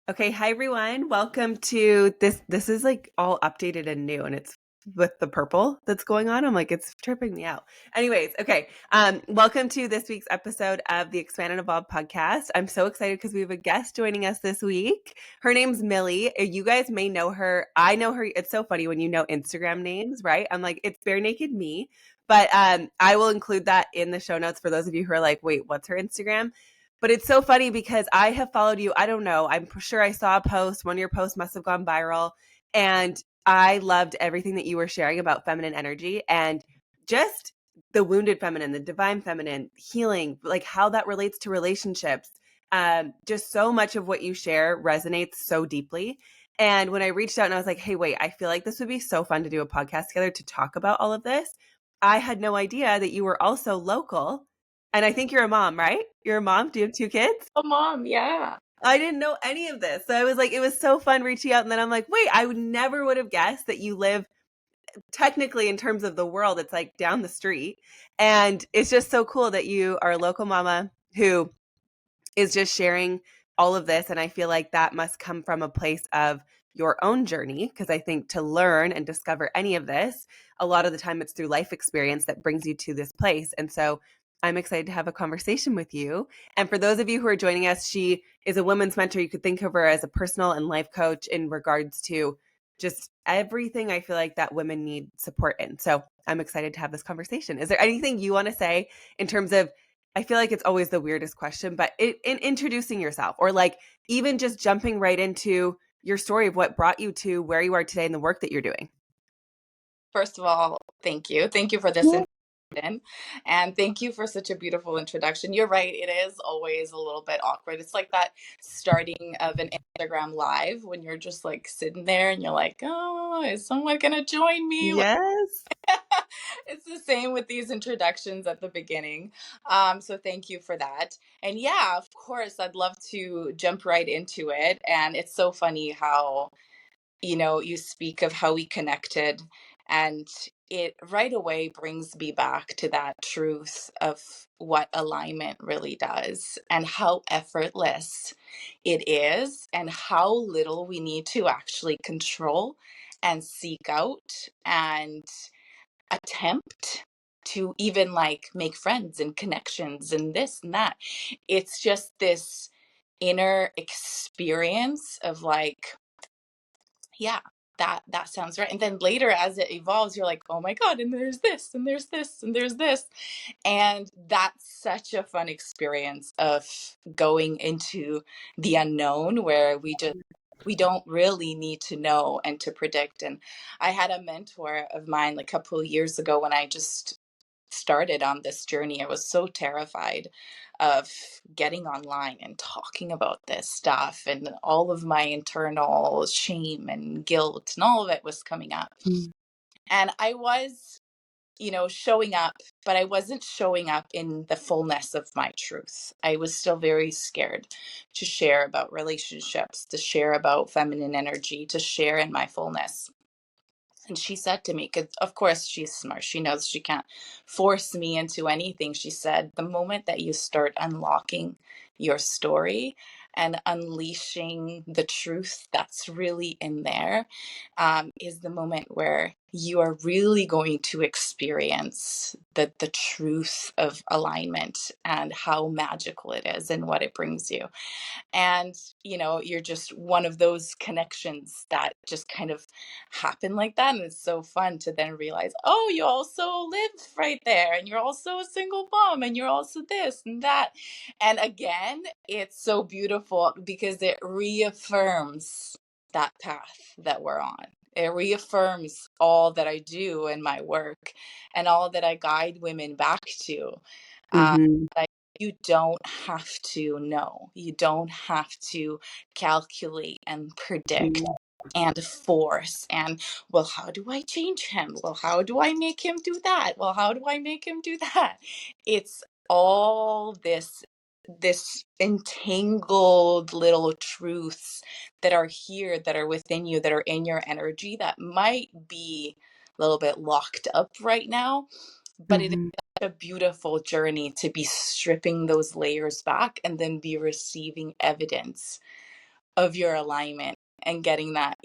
Okay, hi everyone. Welcome to this. This is like all updated and new, and it's with the purple that's going on. I'm like, it's tripping me out. Anyways, okay. Welcome to this week's episode of the Expand and Evolve podcast. I'm so excited because we have a guest joining us this week. Her name's Millie. You guys may know her. I know her. It's so funny when you know Instagram names, right? I'm like, it's Bare Naked Me. But I will include that in the show notes for those of you who are like, wait, what's her Instagram? But it's so funny because I have followed you. I don't know. I'm sure I saw a post. One of your posts must have gone viral. And I loved everything that you were sharing about feminine energy and just the wounded feminine, the divine feminine, healing, like how that relates to relationships. Just so much of what you share resonates so deeply. And when I reached out and I was like, hey, wait, I feel like this would be so fun to do a podcast together to talk about all of this. I had no idea that you were also local, and I think you're a mom, right? You're a mom? Do you have two kids? Oh, mom, yeah. I didn't know any of this. So I was like, it was so fun reaching out. And then I'm like, wait, I would have guessed that you live technically in terms of the world, it's like down the street. And it's just so cool that you are a local mama who is just sharing all of this. And I feel like that must come from a place of your own journey. Because I think to learn and discover any of this, a lot of the time it's through life experience that brings you to this place. And so I'm excited to have a conversation with you. And for those of you who are joining us, she is a women's mentor. You could think of her as a personal and life coach in regards to just everything I feel like that women need support in. So I'm excited to have this conversation. Is there anything you want to say in terms of, I feel like it's always the weirdest question, but in introducing yourself or like even just jumping right into your story of what brought you to where you are today and the work that you're doing? First of all, thank you. Thank you for this introduction. And thank you for such a beautiful introduction. You're right. It is always a little bit awkward. It's like that starting of an Instagram live when you're just like sitting there and you're like, oh, is someone going to join me? Yes. It's the same with these introductions at the beginning. So thank you for that. And yeah, of course, I'd love to jump right into it. And it's so funny how you speak of how we connected, and it right away brings me back to that truth of what alignment really does and how effortless it is and how little we need to actually control and seek out and attempt to even like make friends and connections and this and that. It's just this inner experience of like, yeah, that sounds right. And then later as it evolves, you're like, oh my God, and there's this, and there's this, and there's this. And that's such a fun experience of going into the unknown where we don't really need to know and to predict. And I had a mentor of mine like a couple of years ago when I just started on this journey. I was so terrified of getting online and talking about this stuff, and all of my internal shame and guilt and all of it was coming up. Mm. And I was, showing up, but I wasn't showing up in the fullness of my truth. I was still very scared to share about relationships, to share about feminine energy, to share in my fullness. And she said to me, because of course she's smart, she knows she can't force me into anything. She said, the moment that you start unlocking your story and unleashing the truth that's really in there, is the moment where you are really going to experience the truth of alignment and how magical it is and what it brings you. And you're just one of those connections that just kind of happen like that, and it's so fun to then realize, oh, you also live right there, and you're also a single mom, and you're also this and that. And again, it's so beautiful because it reaffirms that path that we're on. It reaffirms all that I do in my work and all that I guide women back to. Mm-hmm. You don't have to know. You don't have to calculate and predict and force. And, well, how do I change him? Well, how do I make him do that? Well, how do I make him do that? It's all this entangled little truths that are here, that are within you, that are in your energy, that might be a little bit locked up right now, but it Mm-hmm. a beautiful journey to be stripping those layers back and then be receiving evidence of your alignment and getting that,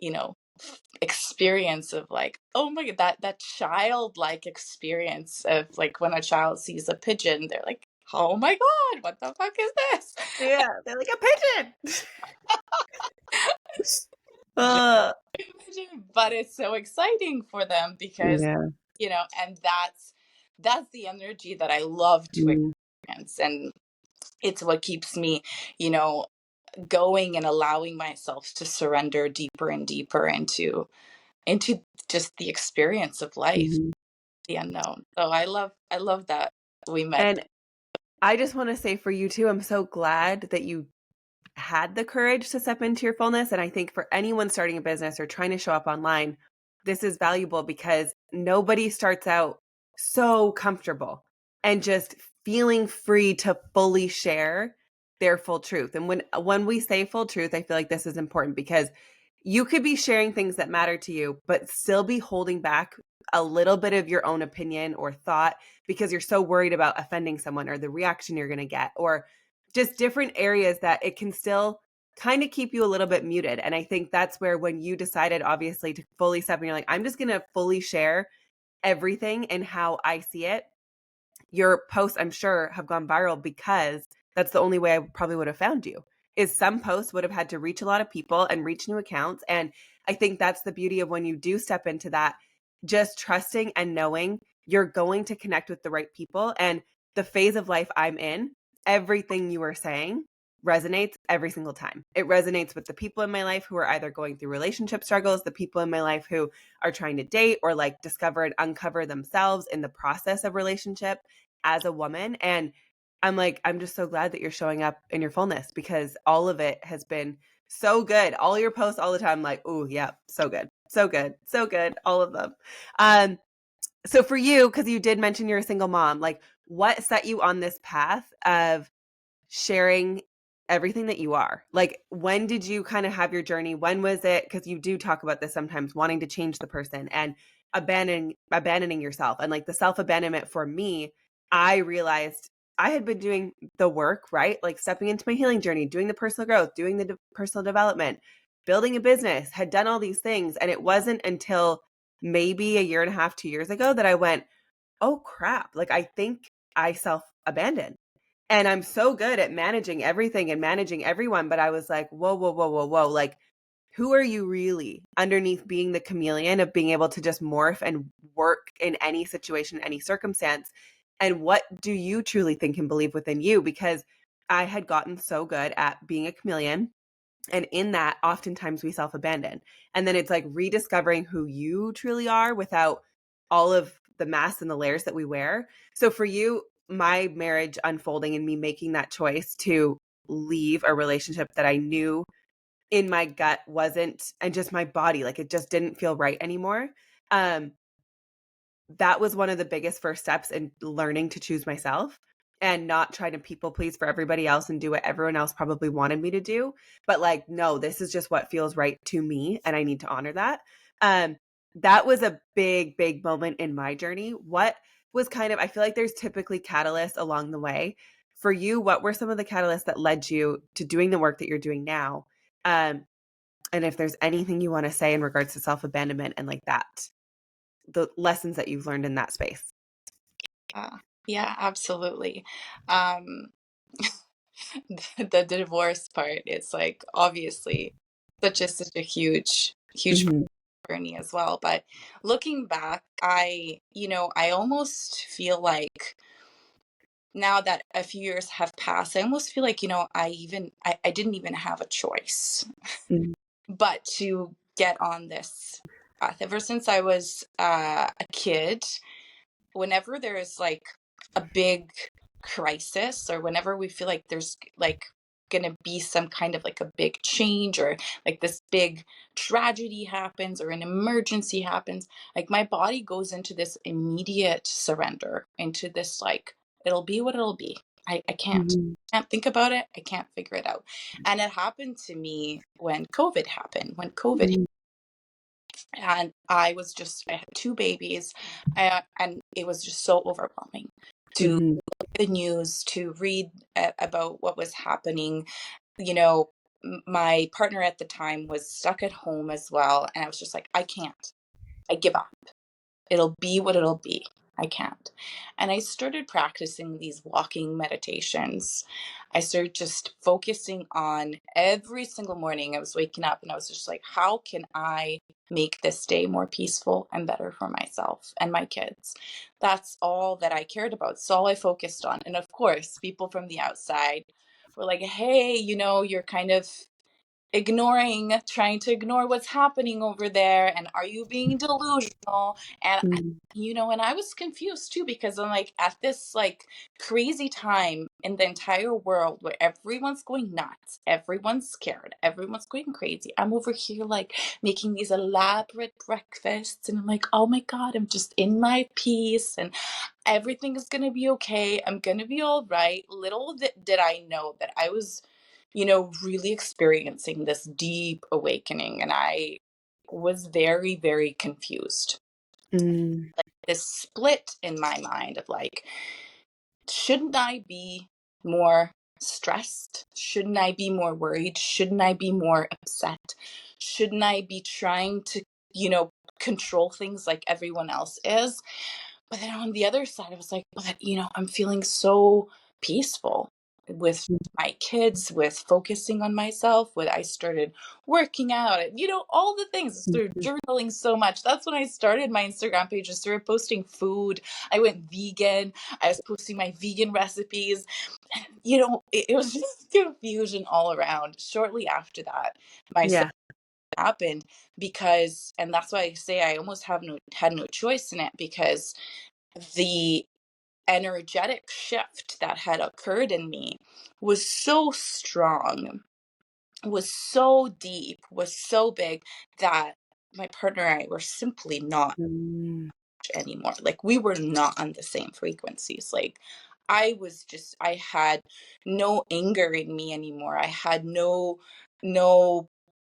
experience of like, oh my god, that childlike experience of like when a child sees a pigeon, they're like, oh my god, what the fuck is this? Yeah, they're like a pigeon. uh, But it's so exciting for them because, yeah. and that's the energy that I love to Mm, experience. And it's what keeps me, you know, going and allowing myself to surrender deeper and deeper into just the experience of life, mhm. the unknown. So I love that we met. And I just want to say for you too, I'm so glad that you had the courage to step into your fullness. And I think for anyone starting a business or trying to show up online, this is valuable because nobody starts out so comfortable and just feeling free to fully share their full truth. And when we say full truth, I feel like this is important because you could be sharing things that matter to you, but still be holding back a little bit of your own opinion or thought because you're so worried about offending someone or the reaction you're going to get or just different areas that it can still kind of keep you a little bit muted. And I think that's where when you decided obviously to fully step in, you're like, I'm just going to fully share everything and how I see it. Your posts, I'm sure, have gone viral because that's the only way I probably would have found you. Is some posts would have had to reach a lot of people and reach new accounts. And I think that's the beauty of when you do step into that, just trusting and knowing you're going to connect with the right people. And the phase of life I'm in, everything you are saying resonates every single time. It resonates with the people in my life who are either going through relationship struggles, the people in my life who are trying to date or like discover and uncover themselves in the process of relationship as a woman. And I'm like, I'm just so glad that you're showing up in your fullness because all of it has been so good. All your posts all the time, I'm like, oh, yeah, so good. So good. So good. All of them. Um, so for you, because you did mention you're a single mom, like what set you on this path of sharing everything that you are? Like, when did you kind of have your journey? When was it? Because you do talk about this sometimes, wanting to change the person and abandoning yourself. And like the self-abandonment for me, I realized I had been doing the work, right? Like stepping into my healing journey, doing the personal growth, doing the personal development, building a business, had done all these things. And it wasn't until maybe a year and a half, 2 years ago that I went, oh crap, like I think I self-abandoned. And I'm so good at managing everything and managing everyone. But I was like, whoa, whoa, whoa, whoa, whoa. Like, who are you really underneath being the chameleon of being able to just morph and work in any situation, any circumstance? And what do you truly think and believe within you? Because I had gotten so good at being a chameleon. And in that, oftentimes we self abandon. And then it's like rediscovering who you truly are without all of the masks and the layers that we wear. So for you, my marriage unfolding and me making that choice to leave a relationship that I knew in my gut wasn't, and just my body, like it just didn't feel right anymore. Um, that was one of the biggest first steps in learning to choose myself and not try to people please for everybody else and do what everyone else probably wanted me to do. But like, no, this is just what feels right to me. And I need to honor that. Um, that was a big, big moment in my journey. What was kind of, I feel like there's typically catalysts along the way. For you, what were some of the catalysts that led you to doing the work that you're doing now? Um, and if there's anything you want to say in regards to self abandonment and like that, the lessons that you've learned in that space. Uh, yeah, absolutely. Um, the divorce part is like obviously such a huge Mhm, journey as well. But looking back, I almost feel like now that a few years have passed, I almost feel like, I didn't even have a choice mhm, but to get on this path. Ever since I was a kid, whenever there's like a big crisis or whenever we feel like there's like going to be some kind of like a big change or like this big tragedy happens or an emergency happens, like my body goes into this immediate surrender, into this like, it'll be what it'll be. I mhm, can't think about it. I can't figure it out. And it happened to me when COVID happened. When COVID hit, mhm, and I had two babies, and it was just so overwhelming to mhm, look at the news, to read about what was happening, you know, my partner at the time was stuck at home as well. And I was just like, I can't. I give up. It'll be what it'll be. I can't. And I started practicing these walking meditations. I started just focusing on every single morning. I was waking up and I was just like, how can I make this day more peaceful and better for myself and my kids? That's all that I cared about. It's all I focused on. And of course, people from the outside were like, hey, you're kind of trying to ignore what's happening over there. And are you being delusional? And, Mm. and I was confused too, because I'm like, at this like crazy time in the entire world where everyone's going nuts, everyone's scared, everyone's going crazy. I'm over here like making these elaborate breakfasts. And I'm like, oh my God, I'm just in my peace and everything is going to be okay. I'm going to be all right. Little did I know that I was really experiencing this deep awakening. And I was very, very confused. Mm. This split in my mind of like, shouldn't I be more stressed? Shouldn't I be more worried? Shouldn't I be more upset? Shouldn't I be trying to, control things like everyone else is? But then on the other side, I was like, but, I'm feeling so peaceful with my kids, with focusing on myself, with I started working out, all the things. I started Mhm. journaling so much. That's when I started my Instagram page. I started posting food. I went vegan. I was posting my vegan recipes. It was just confusion all around. Shortly after that, my Yeah. happened and that's why I say I almost had no choice in it, because the energetic shift that had occurred in me was so strong, was so deep, was so big, that my partner and I were simply not Mm. anymore. Like, we were not on the same frequencies. Like, I had no anger in me anymore. I had no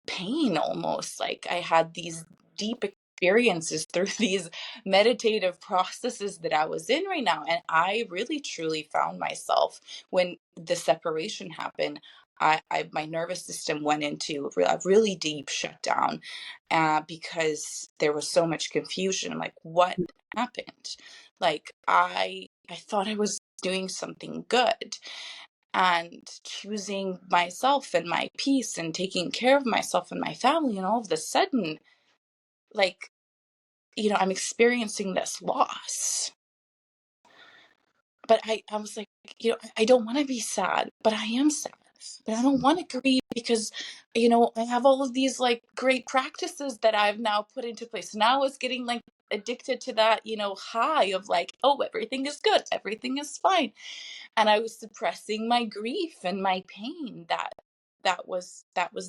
pain almost. Like, I had these deep experiences through these meditative processes that I was in right now. And I really truly found myself when the separation happened. My nervous system went into a really deep shutdown, because there was so much confusion. I'm like, what happened? Like, I thought I was doing something good and choosing myself and my peace and taking care of myself and my family, and all of a sudden, like, I'm experiencing this loss. But I was like, I don't want to be sad, but I am sad. But I don't want to grieve because, I have all of these like great practices that I've now put into place. Now I was getting like addicted to that, high of like, oh, everything is good, everything is fine. And I was suppressing my grief and my pain that was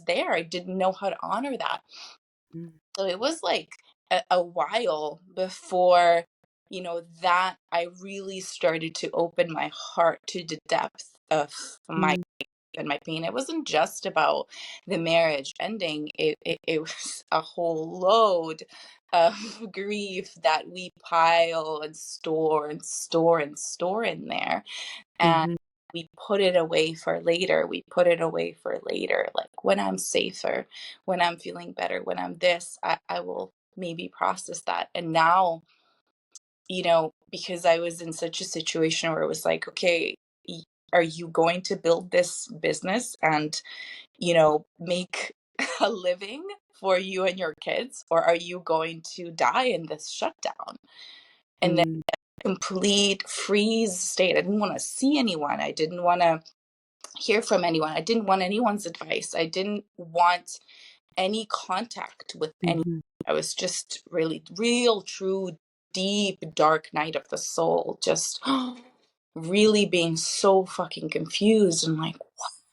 there. I didn't know how to honor that. Mm. So it was like a while before, that I really started to open my heart to the depth of my Mm. and my pain. It wasn't just about the marriage ending. It was a whole load of grief that we pile and store and store and store in there. And Mhm. we put it away for later. We put it away for later. Like, when I'm safer, when I'm feeling better, when I'm this, I will maybe process that. And now, because I was in such a situation where it was like, okay, are you going to build this business and, make a living for you and your kids, or are you going to die in this shutdown? And then Mm. complete freeze state. I didn't want to see anyone. I didn't want to hear from anyone. I didn't want anyone's advice. I didn't want any contact with anyone. Mhm. I was just really real, true, deep, dark night of the soul. Just really being so fucking confused and like, what's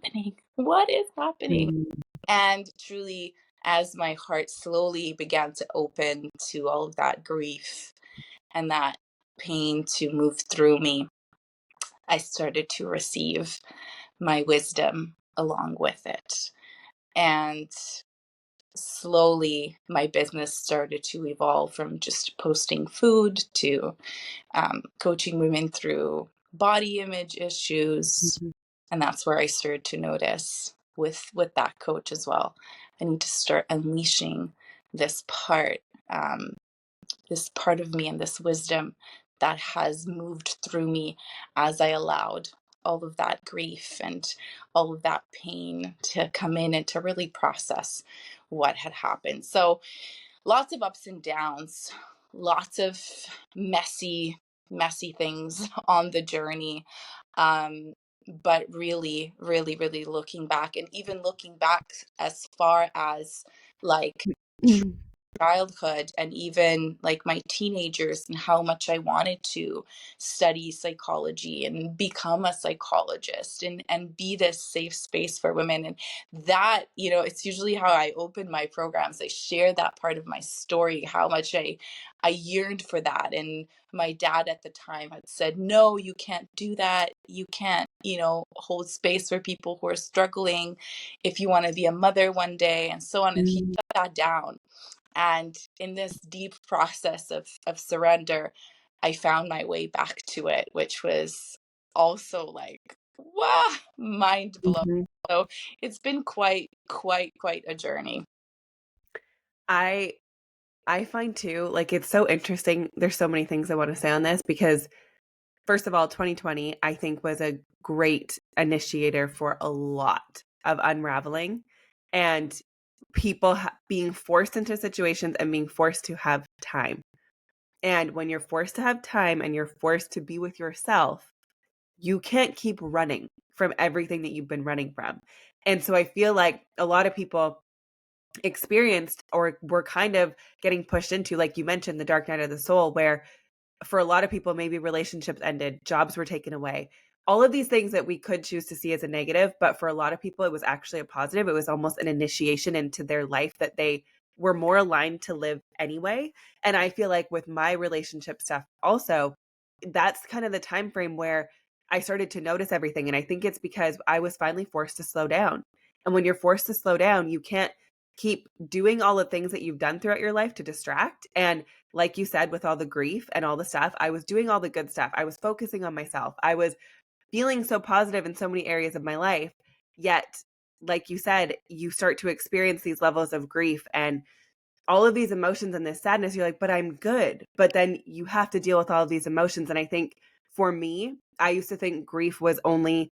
happening? What is happening? Mm. And truly, as my heart slowly began to open to all of that grief and that pain to move through me, I started to receive my wisdom along with it. And slowly, my business started to evolve from just posting food to coaching women through body image issues. Mhm. And that's where I started to notice with that coach as well. I need to start unleashing this part, um, this part of me and this wisdom that has moved through me as I allowed all of that grief and all of that pain to come in and to really process what had happened. So lots of ups and downs, lots of messy, messy things on the journey. Um, but really, really, really looking back, and even looking back as far as like Mm. childhood and even like my teenagers, and how much I wanted to study psychology and become a psychologist and be this safe space for women. And that, it's usually how I open my programs. I share that part of my story, how much I yearned for that. And my dad at the time had said, no, you can't do that. You can't, hold space for people who are struggling if you want to be a mother one day, and so on. And he Mm. shut that down. And in this deep process of surrender, I found my way back to it, which was also like, wow, mind blowing. Mhm. So it's been quite a journey. I I find too, like it's so interesting. There's so many things I want to say on this because first of all, 2020 I think was a great initiator for a lot of unraveling and people being forced into situations and being forced to have time. And when you're forced to have time and you're forced to be with yourself, you can't keep running from everything that you've been running from. And so I feel like a lot of people experienced or were kind of getting pushed into, like you mentioned, the dark night of the soul, where for a lot of people, maybe relationships ended, jobs were taken away. All of these things that we could choose to see as a negative, but for a lot of people, it was actually a positive. It was almost an initiation into their life that they were more aligned to live anyway. And I feel like with my relationship stuff also, that's kind of the time frame where I started to notice everything. And I think it's because I was finally forced to slow down. And when you're forced to slow down, you can't keep doing all the things that you've done throughout your life to distract. And like you said, with all the grief and all the stuff, I was doing all the good stuff. I was focusing on myself. I was feeling so positive in so many areas of my life. Yet, like you said, you start to experience these levels of grief and all of these emotions and this sadness. You're like, but I'm good. But then you have to deal with all of these emotions. And I think for me, I used to think grief was only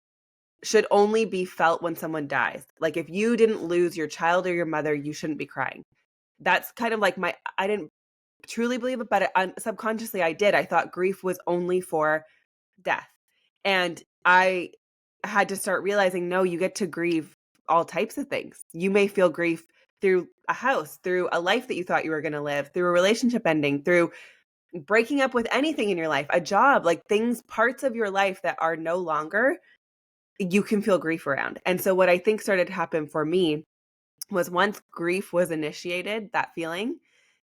should only be felt when someone dies. Like if you didn't lose your child or your mother, you shouldn't be crying. That's kind of like I didn't truly believe it, but subconsciously I did. I thought grief was only for death. And I had to start realizing, no, you get to grieve all types of things. You may feel grief through a house, through a life that you thought you were going to live, through a relationship ending, through breaking up with anything in your life, a job, like things, parts of your life that are no longer, you can feel grief around. And so what I think started to happen for me was once grief was initiated, that feeling,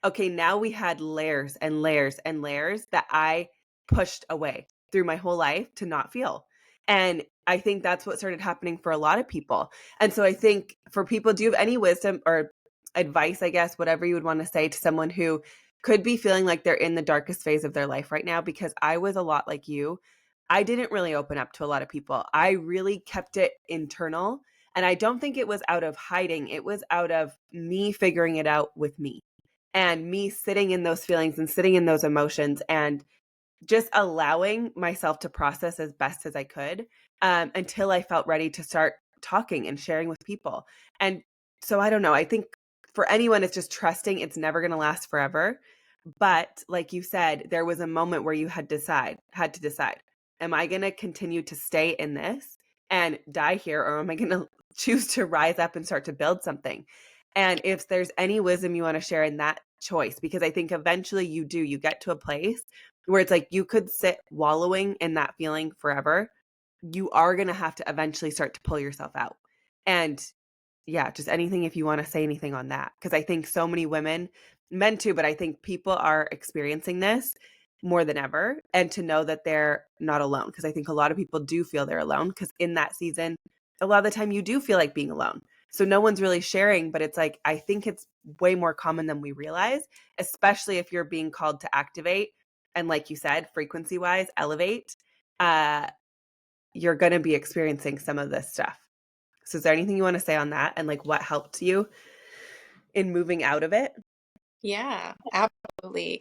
okay, now we had layers and layers and layers that I pushed away through my whole life to not feel. And I think that's what started happening for a lot of people. And so I think for people, do you have any wisdom or advice, I guess, whatever you would want to say to someone who could be feeling like they're in the darkest phase of their life right now? Because I was a lot like you. I didn't really open up to a lot of people. I really kept it internal. And I don't think it was out of hiding. It was out of me figuring it out with me and me sitting in those feelings and sitting in those emotions and just allowing myself to process as best as I could until I felt ready to start talking and sharing with people. And so I don't know. I think for anyone, it's just trusting it's never going to last forever. But like you said, there was a moment where you had to decide, am I going to continue to stay in this and die here, or am I going to choose to rise up and start to build something? And if there's any wisdom you want to share in that choice, because I think eventually you get to a place where it's like you could sit wallowing in that feeling forever. You are going to have to eventually start to pull yourself out. And yeah, just anything if you want to say anything on that. Because I think so many women, men too, but I think people are experiencing this more than ever. And to know that they're not alone. Because I think a lot of people do feel they're alone. Because in that season, a lot of the time you do feel like being alone. So no one's really sharing, but it's like, I think it's way more common than we realize, especially if you're being called to activate. And like you said, frequency wise, elevate, uh, you're going to be experiencing some of this stuff. So is there anything you want to say on that and like what helped you in moving out of it? Yeah, absolutely.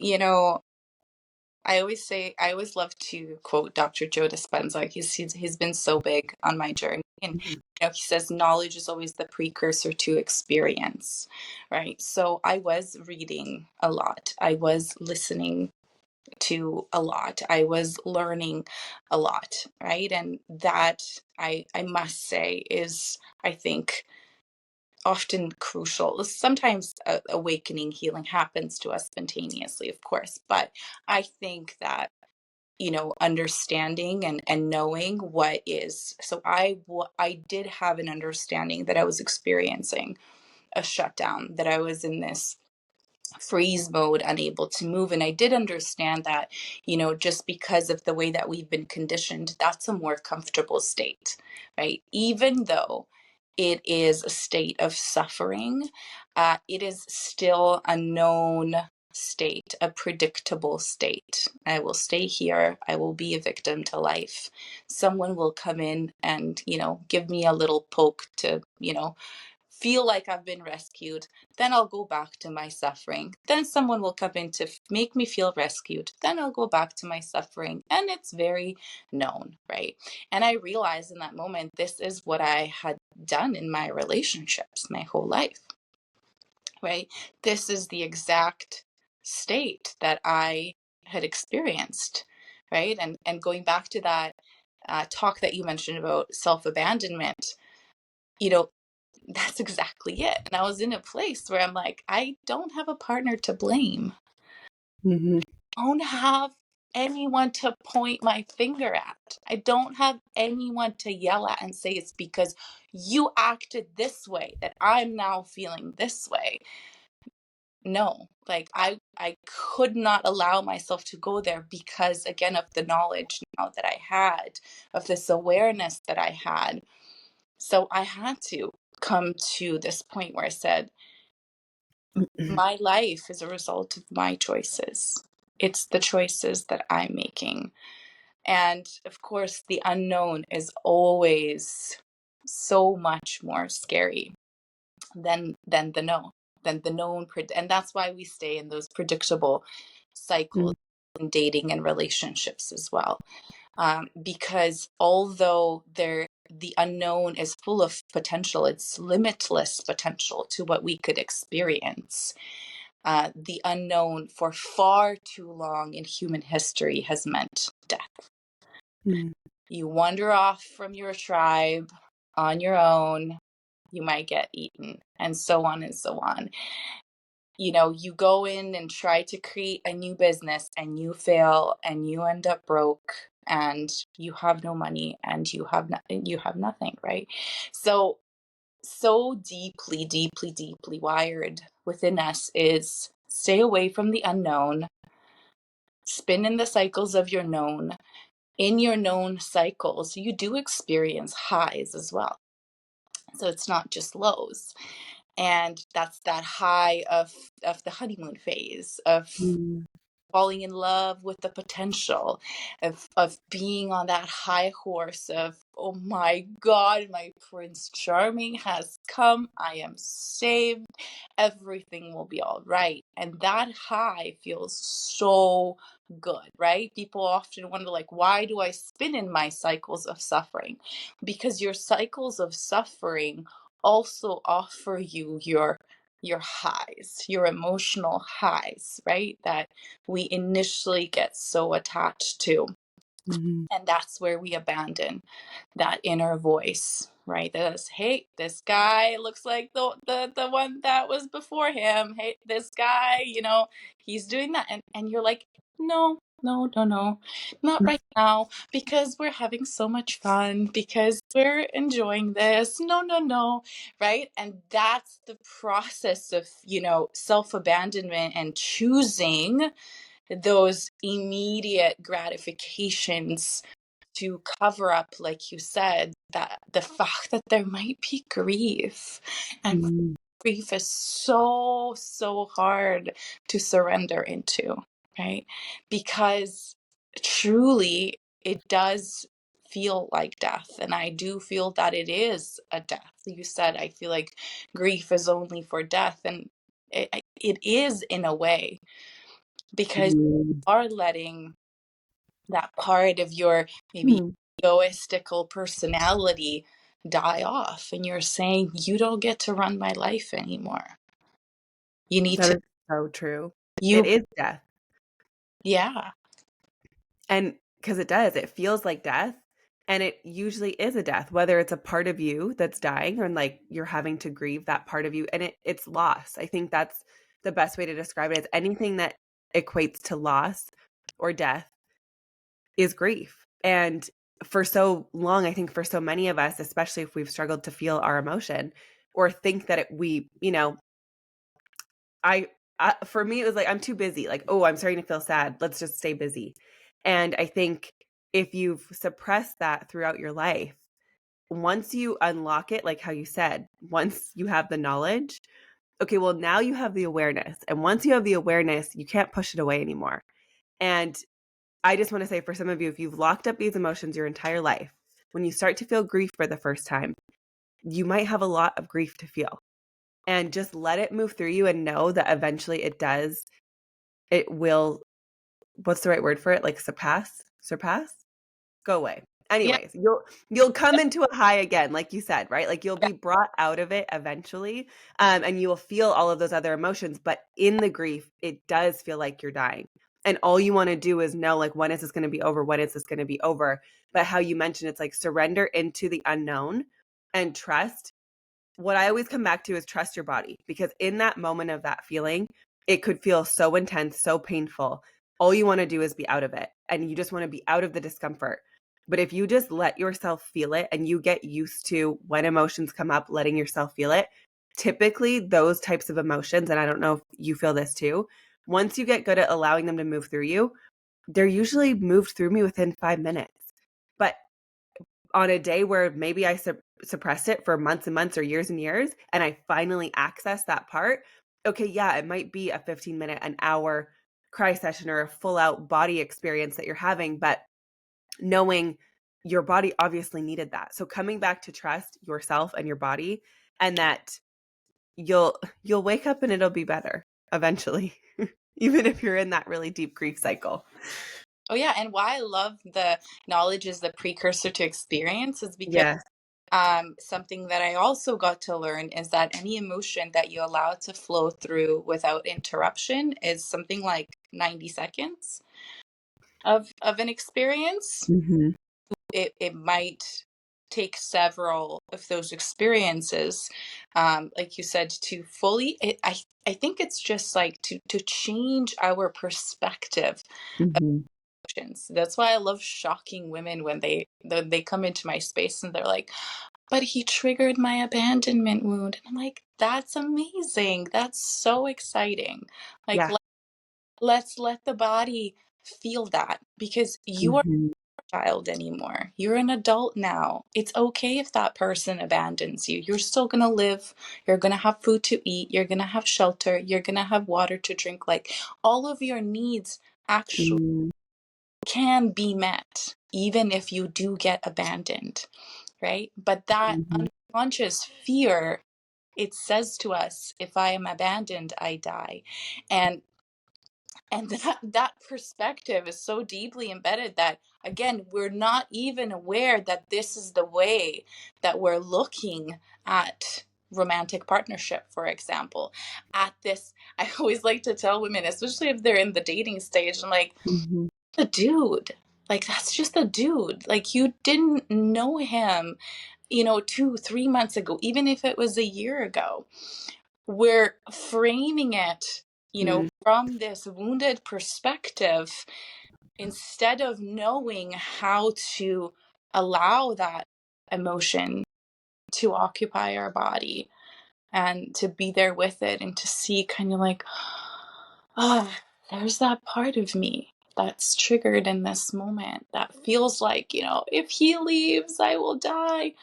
I always love to quote Dr. Joe Dispenza. He's been so big on my journey. And Mhm. he says knowledge is always the precursor to experience, right? So I was reading a lot. I was listening to a lot. I was learning a lot, right? And that I must say is, I think, often crucial. Sometimes awakening healing happens to us spontaneously, of course, but I think that understanding and knowing what is, so I did have an understanding that I was experiencing a shutdown, that I was in this freeze mode, unable to move. And I did understand that, just because of the way that we've been conditioned, that's a more comfortable state, right? Even though it is a state of suffering, it is still a known state, a predictable state. I will stay here. I will be a victim to life. Someone will come in and, give me a little poke to, feel like I've been rescued. Then I'll go back to my suffering. Then someone will come in to make me feel rescued. Then I'll go back to my suffering. And it's very known, right? And I realized in that moment, this is what I had done in my relationships my whole life, right? This is the exact state that I had experienced, right? And going back to that talk that you mentioned about self-abandonment, you know, that's exactly it. And I was in a place where I'm like, I don't have a partner to blame. Mhm. I don't have anyone to point my finger at. I don't have anyone to yell at and say it's because you acted this way that I'm now feeling this way. No, like I could not allow myself to go there because again of the knowledge now that I had, of this awareness that I had. So I had to come to this point where I said, my life is a result of my choices. It's the choices that I'm making. And of course, the unknown is always so much more scary than the known, than the known. And that's why we stay in those predictable cycles Mhm. in dating and relationships as well. Because although the unknown is full of potential, it's limitless potential to what we could experience. The unknown for far too long in human history has meant death. Mhm. You wander off from your tribe on your own, you might get eaten, and so on and so on. You go in and try to create a new business and you fail and you end up broke and you have no money and you have nothing, right? So deeply, deeply, deeply wired within us is stay away from the unknown, spin in the cycles of your known. In your known cycles, you do experience highs as well. So it's not just lows. And that's that high of the honeymoon phase, of Mhm. falling in love with the potential, of being on that high horse of, oh my God, my Prince Charming has come, I am saved, everything will be all right. And that high feels so good, right? People often wonder, like, why do I spin in my cycles of suffering? Because your cycles of suffering also offer you your highs, your emotional highs, right? That we initially get so attached to. Mhm. And that's where we abandon that inner voice, right? That is, hey, this guy looks like the one that was before him. Hey, this guy, he's doing that. And you're like, no, no, no, no, not right now, because we're having so much fun, because we're enjoying this. No, no, no, right? And that's the process of, self-abandonment and choosing those immediate gratifications to cover up, like you said, that the fact that there might be grief. And Mhm. grief is so, so hard to surrender into, right? Because truly it does feel like death, and I do feel that it is a death. You said, I feel like grief is only for death, and it is in a way, because you Mm. are letting that part of your maybe Hmm. egoistical personality die off, and you're saying, you don't get to run my life anymore. You need That to, is so true. It you, is death. yeah, And because it does, it feels like death. And it usually is a death, whether it's a part of you that's dying or like you're having to grieve that part of you. And it's loss. I think that's the best way to describe it is anything that equates to loss or death is grief. And for so long, I think for so many of us, especially if we've struggled to feel our emotion or think that I, for me, it was like, I'm too busy. Like, oh, I'm starting to feel sad. Let's just stay busy. And I think if you've suppressed that throughout your life, once you unlock it, like how you said, once you have the knowledge, okay, well, now you have the awareness. And once you have the awareness, you can't push it away anymore. And I just want to say for some of you, if you've locked up these emotions your entire life, when you start to feel grief for the first time, you might have a lot of grief to feel. And just let it move through you and know that eventually it will, what's the right word for it? Like surpass, go away. yeah, Anyways, you'll come into a high again, like you said, right? Like you'll yeah, be brought out of it eventually, and you will feel all of those other emotions. But in the grief, it does feel like you're dying, and all you want to do is know, like, when is this going to be over? When is this going to be over? But how you mentioned, it's like surrender into the unknown and trust. What I always come back to is trust your body, because in that moment of that feeling, it could feel so intense, so painful. All you want to do is be out of it, and you just want to be out of the discomfort. But if you just let yourself feel it and you get used to when emotions come up, letting yourself feel it, typically those types of emotions, and I don't know if you feel this too, once you get good at allowing them to move through you, they're usually moved through me within 5 minutes. But on a day where maybe I suppressed it for months and months or years and years, and I finally access that part, okay, yeah, it might be a 15-minute, an hour cry session or a full out body experience that you're having, but knowing your body obviously needed that. So coming back to trust yourself and your body, and that you'll wake up and it'll be better eventually, even if you're in that really deep grief cycle. oh yeah. And why I love the knowledge is the precursor to experience is because Yes. something that I also got to learn is that any emotion that you allow to flow through without interruption is something like 90 seconds of an experience. Hmm. It might take several of those experiences, like you said, to fully, I think it's just like to change our perspective of Hmm. emotions. That's why I love shocking women when they come into my space and they're like, but he triggered my abandonment wound. And I'm like, that's amazing. That's so exciting. Like, Yeah. let's let the body feel that, because you are Hmm. not a child anymore. You're an adult now. It's okay if that person abandons you. You're still going to live. You're going to have food to eat. You're going to have shelter. You're going to have water to drink. Like, all of your needs actually Hmm. can be met, even if you do get abandoned, right? But that Hmm. unconscious fear, it says to us, if I am abandoned, I die. And that perspective is so deeply embedded that, again, we're not even aware that this is the way that we're looking at romantic partnership, for example. At this, I always like to tell women, especially if they're in the dating stage, I'm like, Hmm. the dude, like, that's just a dude. Like, you didn't know him, 2 3 months ago, even if it was a year ago. We're framing it, from this wounded perspective, instead of knowing how to allow that emotion to occupy our body and to be there with it and to see kind of like, ah, there's that part of me that's triggered in this moment that feels like, if he leaves, I will die.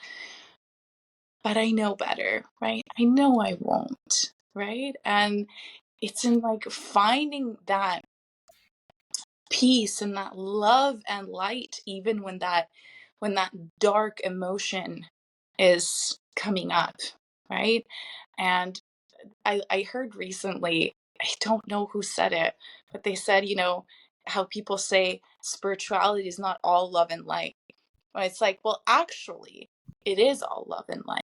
But I know better, right? I know I won't, right? And it's in like finding that peace and that love and light, even when that when that dark emotion is coming up, right? And I heard recently, I don't know who said it, but they said, how people say spirituality is not all love and light. Well, it's like, well, actually, it is all love and light.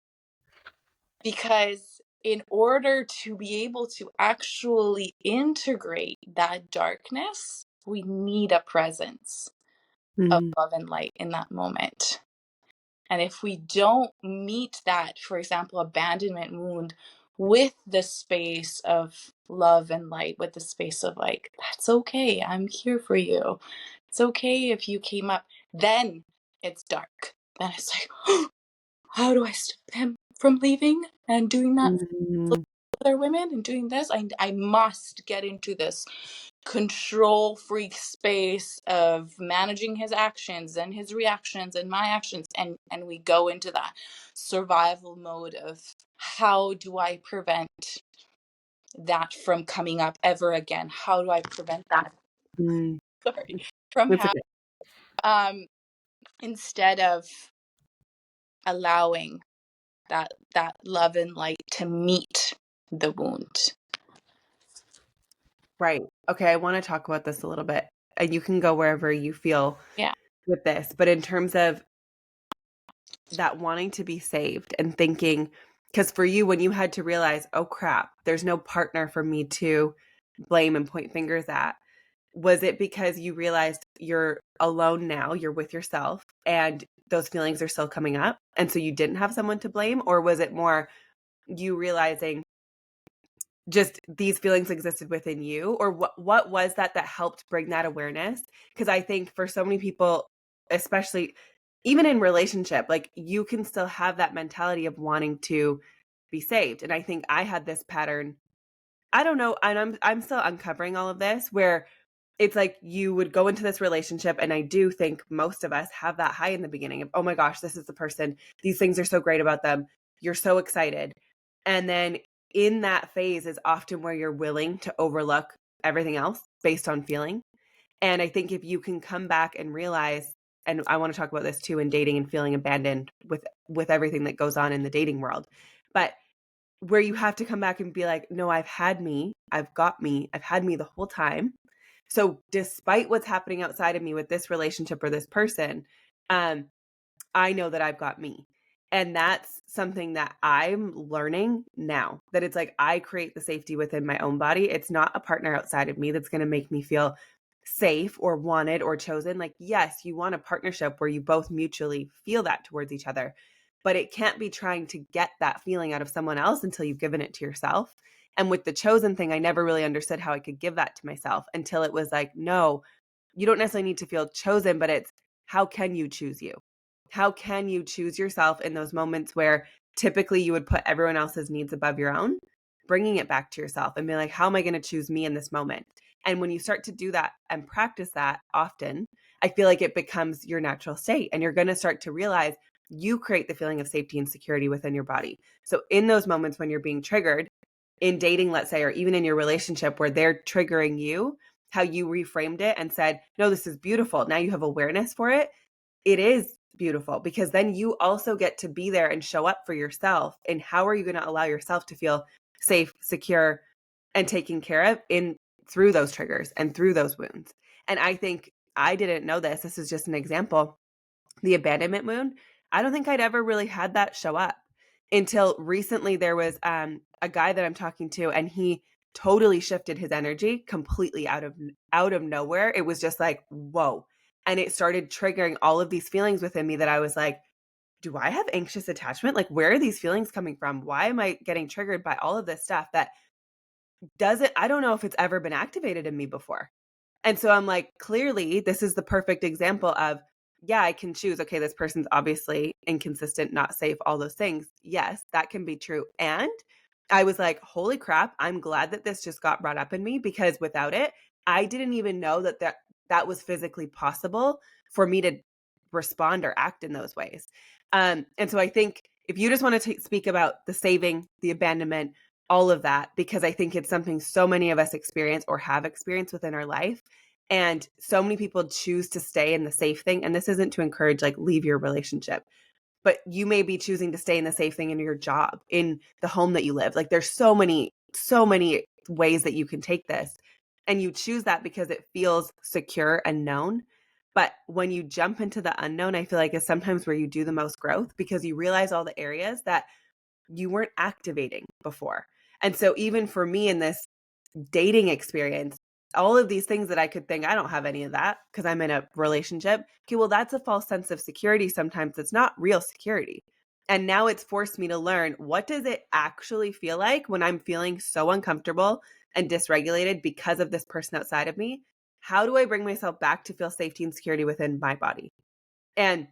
Because in order to be able to actually integrate that darkness, we need a presence of Mm, love and light in that moment. And if we don't meet that, for example, abandonment wound with the space of love and light, with the space of like, that's okay, I'm here for you. It's okay if you came up, then it's dark. Then it's like, how do I stop him from leaving and doing that for mm, other women and doing this? I must get into this control freak space of managing his actions and his reactions and my actions, and we go into that survival mode of how do I prevent that from coming up ever again? How do I prevent that mm. sorry from That's happening, okay. um instead of allowing that love and light to meet the wound. Right. Okay. I want to talk about this a little bit. And you can go wherever you feel Yeah. with this. But in terms of that wanting to be saved and thinking, because for you, when you had to realize, oh crap, there's no partner for me to blame and point fingers at, was it because you realized you're alone now, you're with yourself, and those feelings are still coming up? And so you didn't have someone to blame? Or was it more you realizing just these feelings existed within you? Or what was that helped bring that awareness? Because I think for so many people, especially even in relationship, like you can still have that mentality of wanting to be saved. And I think I had this pattern. I don't know, and I'm still uncovering all of this, where it's like you would go into this relationship, and I do think most of us have that high in the beginning of, oh my gosh, this is the person, these things are so great about them, you're so excited. And then in that phase is often where you're willing to overlook everything else based on feeling. And I think if you can come back and realize, and I want to talk about this too in dating and feeling abandoned with everything that goes on in the dating world, but where you have to come back and be like, no, I've had me, I've got me, I've had me the whole time. So despite what's happening outside of me with this relationship or this person, um, I know that I've got me. And that's something that I'm learning now, that it's like I create the safety within my own body. It's not a partner outside of me that's going to make me feel safe or wanted or chosen. Like, yes, you want a partnership where you both mutually feel that towards each other, but it can't be trying to get that feeling out of someone else until you've given it to yourself. And with the chosen thing, I never really understood how I could give that to myself until it was like, no, you don't necessarily need to feel chosen, but it's how can you choose you? How can you choose yourself in those moments where typically you would put everyone else's needs above your own? Bringing it back to yourself and being like, how am I going to choose me in this moment? And when you start to do that and practice that often, I feel like it becomes your natural state. And you're going to start to realize you create the feeling of safety and security within your body. So, in those moments when you're being triggered in dating, let's say, or even in your relationship where they're triggering you, how you reframed it and said, no, this is beautiful. Now you have awareness for it. It is beautiful because then you also get to be there and show up for yourself. And how are you going to allow yourself to feel safe, secure, and taken care of in through those triggers and through those wounds? And I think I didn't know this. This is just an example. The abandonment wound, I don't think I'd ever really had that show up until recently. There was a guy that I'm talking to, and he totally shifted his energy completely out of nowhere. It was just like, whoa. And it started triggering all of these feelings within me that I was like, do I have anxious attachment? Like, where are these feelings coming from? Why am I getting triggered by all of this stuff that I don't know if it's ever been activated in me before. And so I'm like, clearly, this is the perfect example of, yeah, I can choose. Okay, this person's obviously inconsistent, not safe, all those things. Yes, that can be true. And I was like, holy crap, I'm glad that this just got brought up in me because without it, I didn't even know that was physically possible for me to respond or act in those ways. And so I think if you just want to speak about the saving, the abandonment, all of that, because I think it's something so many of us experience or have experienced within our life. And so many people choose to stay in the safe thing. And this isn't to encourage like leave your relationship, but you may be choosing to stay in the safe thing in your job, in the home that you live. Like there's so many ways that you can take this. And you choose that because it feels secure and known. But when you jump into the unknown, I feel like is sometimes where you do the most growth because you realize all the areas that you weren't activating before. And so even for me in this dating experience, all of these things that I could think, I don't have any of that because I'm in a relationship. Okay, well, that's a false sense of security sometimes. It's not real security. And now it's forced me to learn, what does it actually feel like when I'm feeling so uncomfortable and dysregulated because of this person outside of me? How do I bring myself back to feel safety and security within my body? And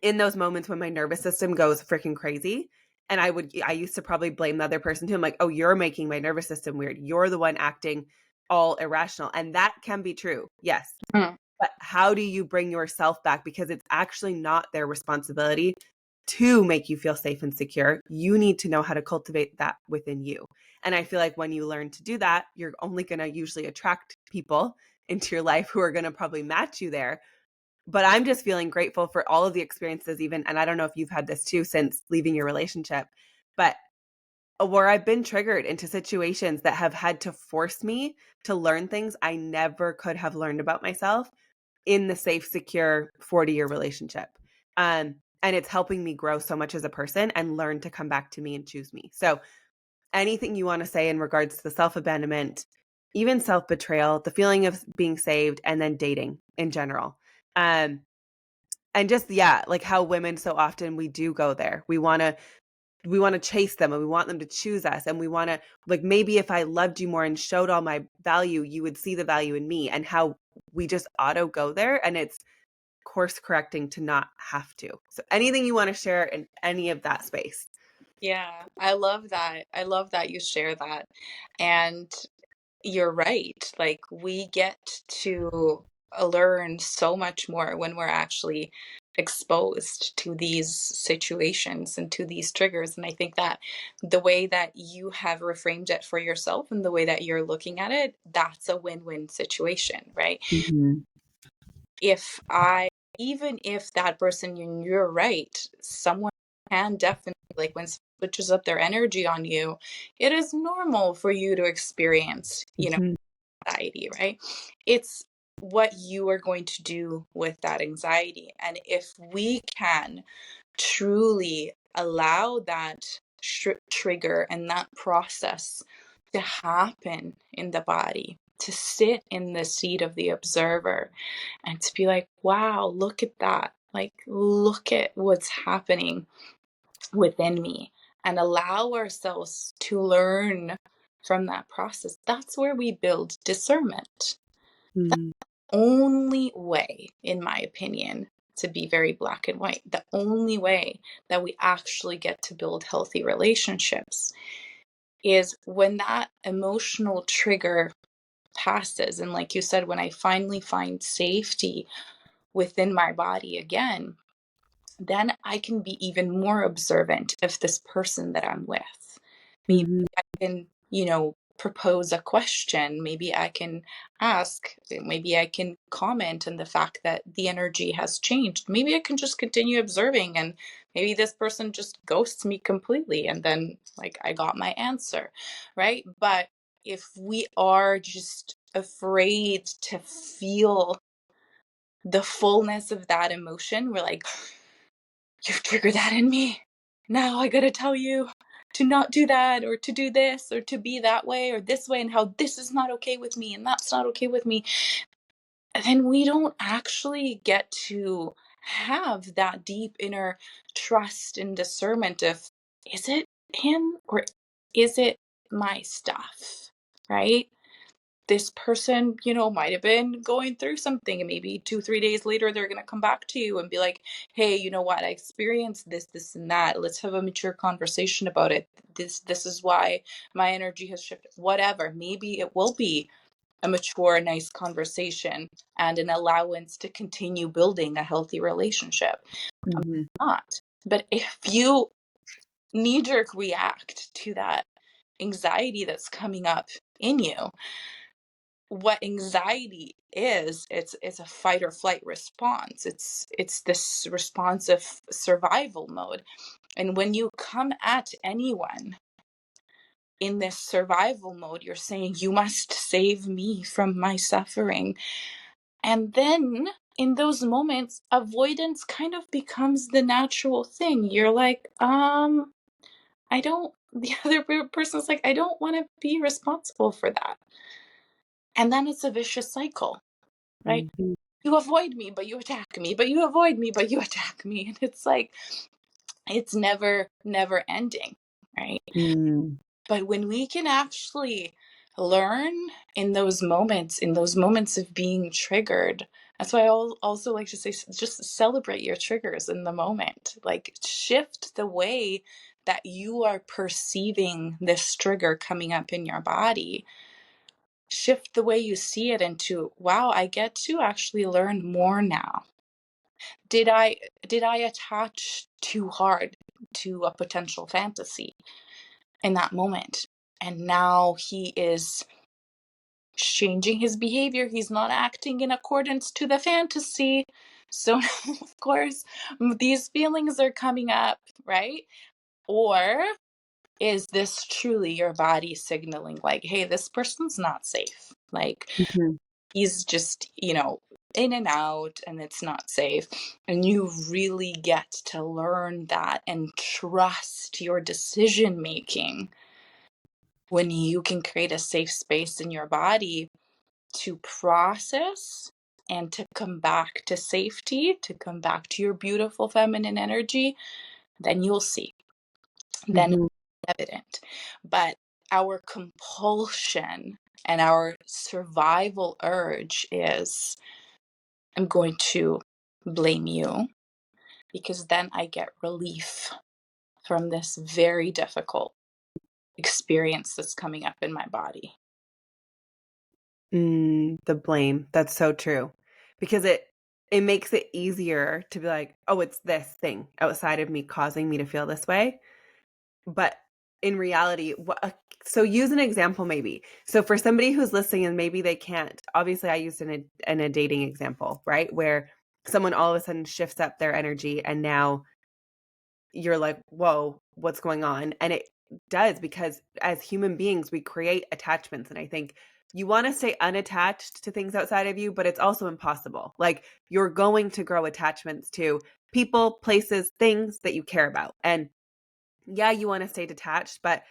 in those moments when my nervous system goes freaking crazy, and I used to probably blame the other person too. I'm like, oh, you're making my nervous system weird. You're the one acting all irrational. And that can be true. Yes. Mm. But how do you bring yourself back? Because it's actually not their responsibility to make you feel safe and secure. You need to know how to cultivate that within you. And I feel like when you learn to do that, you're only going to usually attract people into your life who are going to probably match you there. But I'm just feeling grateful for all of the experiences, even, and I don't know if you've had this too since leaving your relationship, but where I've been triggered into situations that have had to force me to learn things I never could have learned about myself in the safe, secure 40-year relationship. And it's helping me grow so much as a person and learn to come back to me and choose me. So anything you want to say in regards to the self-abandonment, even self-betrayal, the feeling of being saved, and then dating in general. Um, and just, yeah, like how women so often we do go there. We want to chase them and we want them to choose us. And we want to, like, maybe if I loved you more and showed all my value, you would see the value in me, and how we just auto go there. And it's course correcting to not have to. So anything you want to share in any of that space? Yeah, I love that. I love that you share that. And you're right. Like we get to learn so much more when we're actually exposed to these situations and to these triggers. And I think that the way that you have reframed it for yourself and the way that you're looking at it, that's a win-win situation, right? Mm-hmm. If I, even if that person, you're right, someone can definitely, like when someone switches up their energy on you, it is normal for you to experience, Mm-hmm. anxiety, right? It's what you are going to do with that anxiety. And if we can truly allow that trigger and that process to happen in the body, to sit in the seat of the observer and to be like, wow, look at that. Like, look at what's happening within me and allow ourselves to learn from that process. That's where we build discernment. Mm-hmm. Only way, in my opinion, to be very black and white, the only way that we actually get to build healthy relationships is when that emotional trigger passes. And like you said, when I finally find safety within my body again, then I can be even more observant of this person that I'm with. Maybe Mm-hmm. I can, propose a question. Maybe I can ask. Maybe I can comment on the fact that the energy has changed. Maybe I can just continue observing and maybe this person just ghosts me completely. And then, like, I got my answer, right? But if we are just afraid to feel the fullness of that emotion, we're like, you've triggered that in me. Now I gotta tell you to not do that or to do this or to be that way or this way and how this is not okay with me and that's not okay with me. And then we don't actually get to have that deep inner trust and discernment of, is it him or is it my stuff? Right? This person, might have been going through something and maybe 2, 3 days later, they're going to come back to you and be like, hey, you know what? I experienced this, and that. Let's have a mature conversation about it. This is why my energy has shifted, whatever. Maybe it will be a mature, nice conversation and an allowance to continue building a healthy relationship. Mm-hmm. Not. But if you knee jerk react to that anxiety that's coming up in you, what anxiety is, it's a fight or flight response. It's this responsive survival mode. And when you come at anyone in this survival mode, you're saying, you must save me from my suffering. And then in those moments, avoidance kind of becomes the natural thing. You're like, I don't, the other person's like, I don't want to be responsible for that. And then it's a vicious cycle, right? Mhm. You avoid me, but you attack me, but you avoid me, but you attack me. And it's like, it's never ending, right? Mm. But when we can actually learn in those moments of being triggered, that's why I also like to say, just celebrate your triggers in the moment. Like, shift the way that you are perceiving this trigger coming up in your body. Shift the way you see it into, wow, I get to actually learn more now. Did I attach too hard to a potential fantasy in that moment? And now he is changing his behavior. He's not acting in accordance to the fantasy. So, of course, these feelings are coming up, right? Or is this truly your body signaling, like, hey, this person's not safe? Like, Mhm. he's just, in and out, and it's not safe. And you really get to learn that and trust your decision making when you can create a safe space in your body to process and to come back to safety, to come back to your beautiful feminine energy. Then you'll see. Then Mhm. it's evident. But our compulsion and our survival urge is, I'm going to blame you because then I get relief from this very difficult experience that's coming up in my body. The blame. That's so true. Because it makes it easier to be like, "Oh, it's this thing outside of me causing me to feel this way." But in reality, so use an example maybe. So for somebody who's listening and maybe they can't, obviously I used in a dating example, right? Where someone all of a sudden shifts up their energy and now you're like, whoa, what's going on? And it does, because as human beings, we create attachments. And I think you want to stay unattached to things outside of you, but it's also impossible. Like, you're going to grow attachments to people, places, things that you care about. And yeah, you want to stay detached, but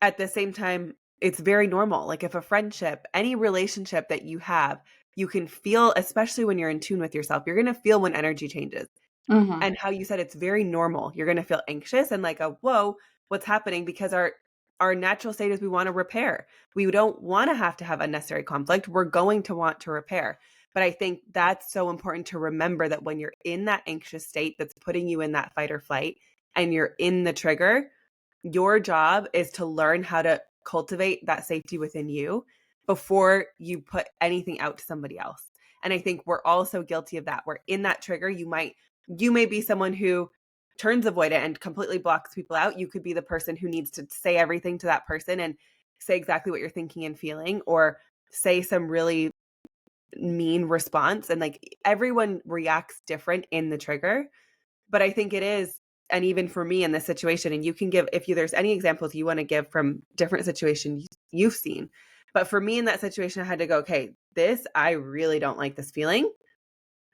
at the same time, it's very normal. Like, if a friendship, any relationship that you have, you can feel, especially when you're in tune with yourself, you're going to feel when energy changes. Mm-hmm. And how you said it's very normal. You're going to feel anxious and like, whoa, what's happening? Because our natural state is we want to repair. We don't want to have unnecessary conflict. We're going to want to repair. But I think that's so important to remember, that when you're in that anxious state that's putting you in that fight or flight and you're in the trigger, your job is to learn how to cultivate that safety within you before you put anything out to somebody else. And I think we're all so guilty of that. We're in that trigger. You may be someone who turns avoidant and completely blocks people out. You could be the person who needs to say everything to that person and say exactly what you're thinking and feeling, or say some really mean response. And like, everyone reacts different in the trigger. But I think it is, and even for me in this situation, and you can give, if you, there's any examples you want to give from different situations you've seen. But for me in that situation, I had to go, okay, I really don't like this feeling,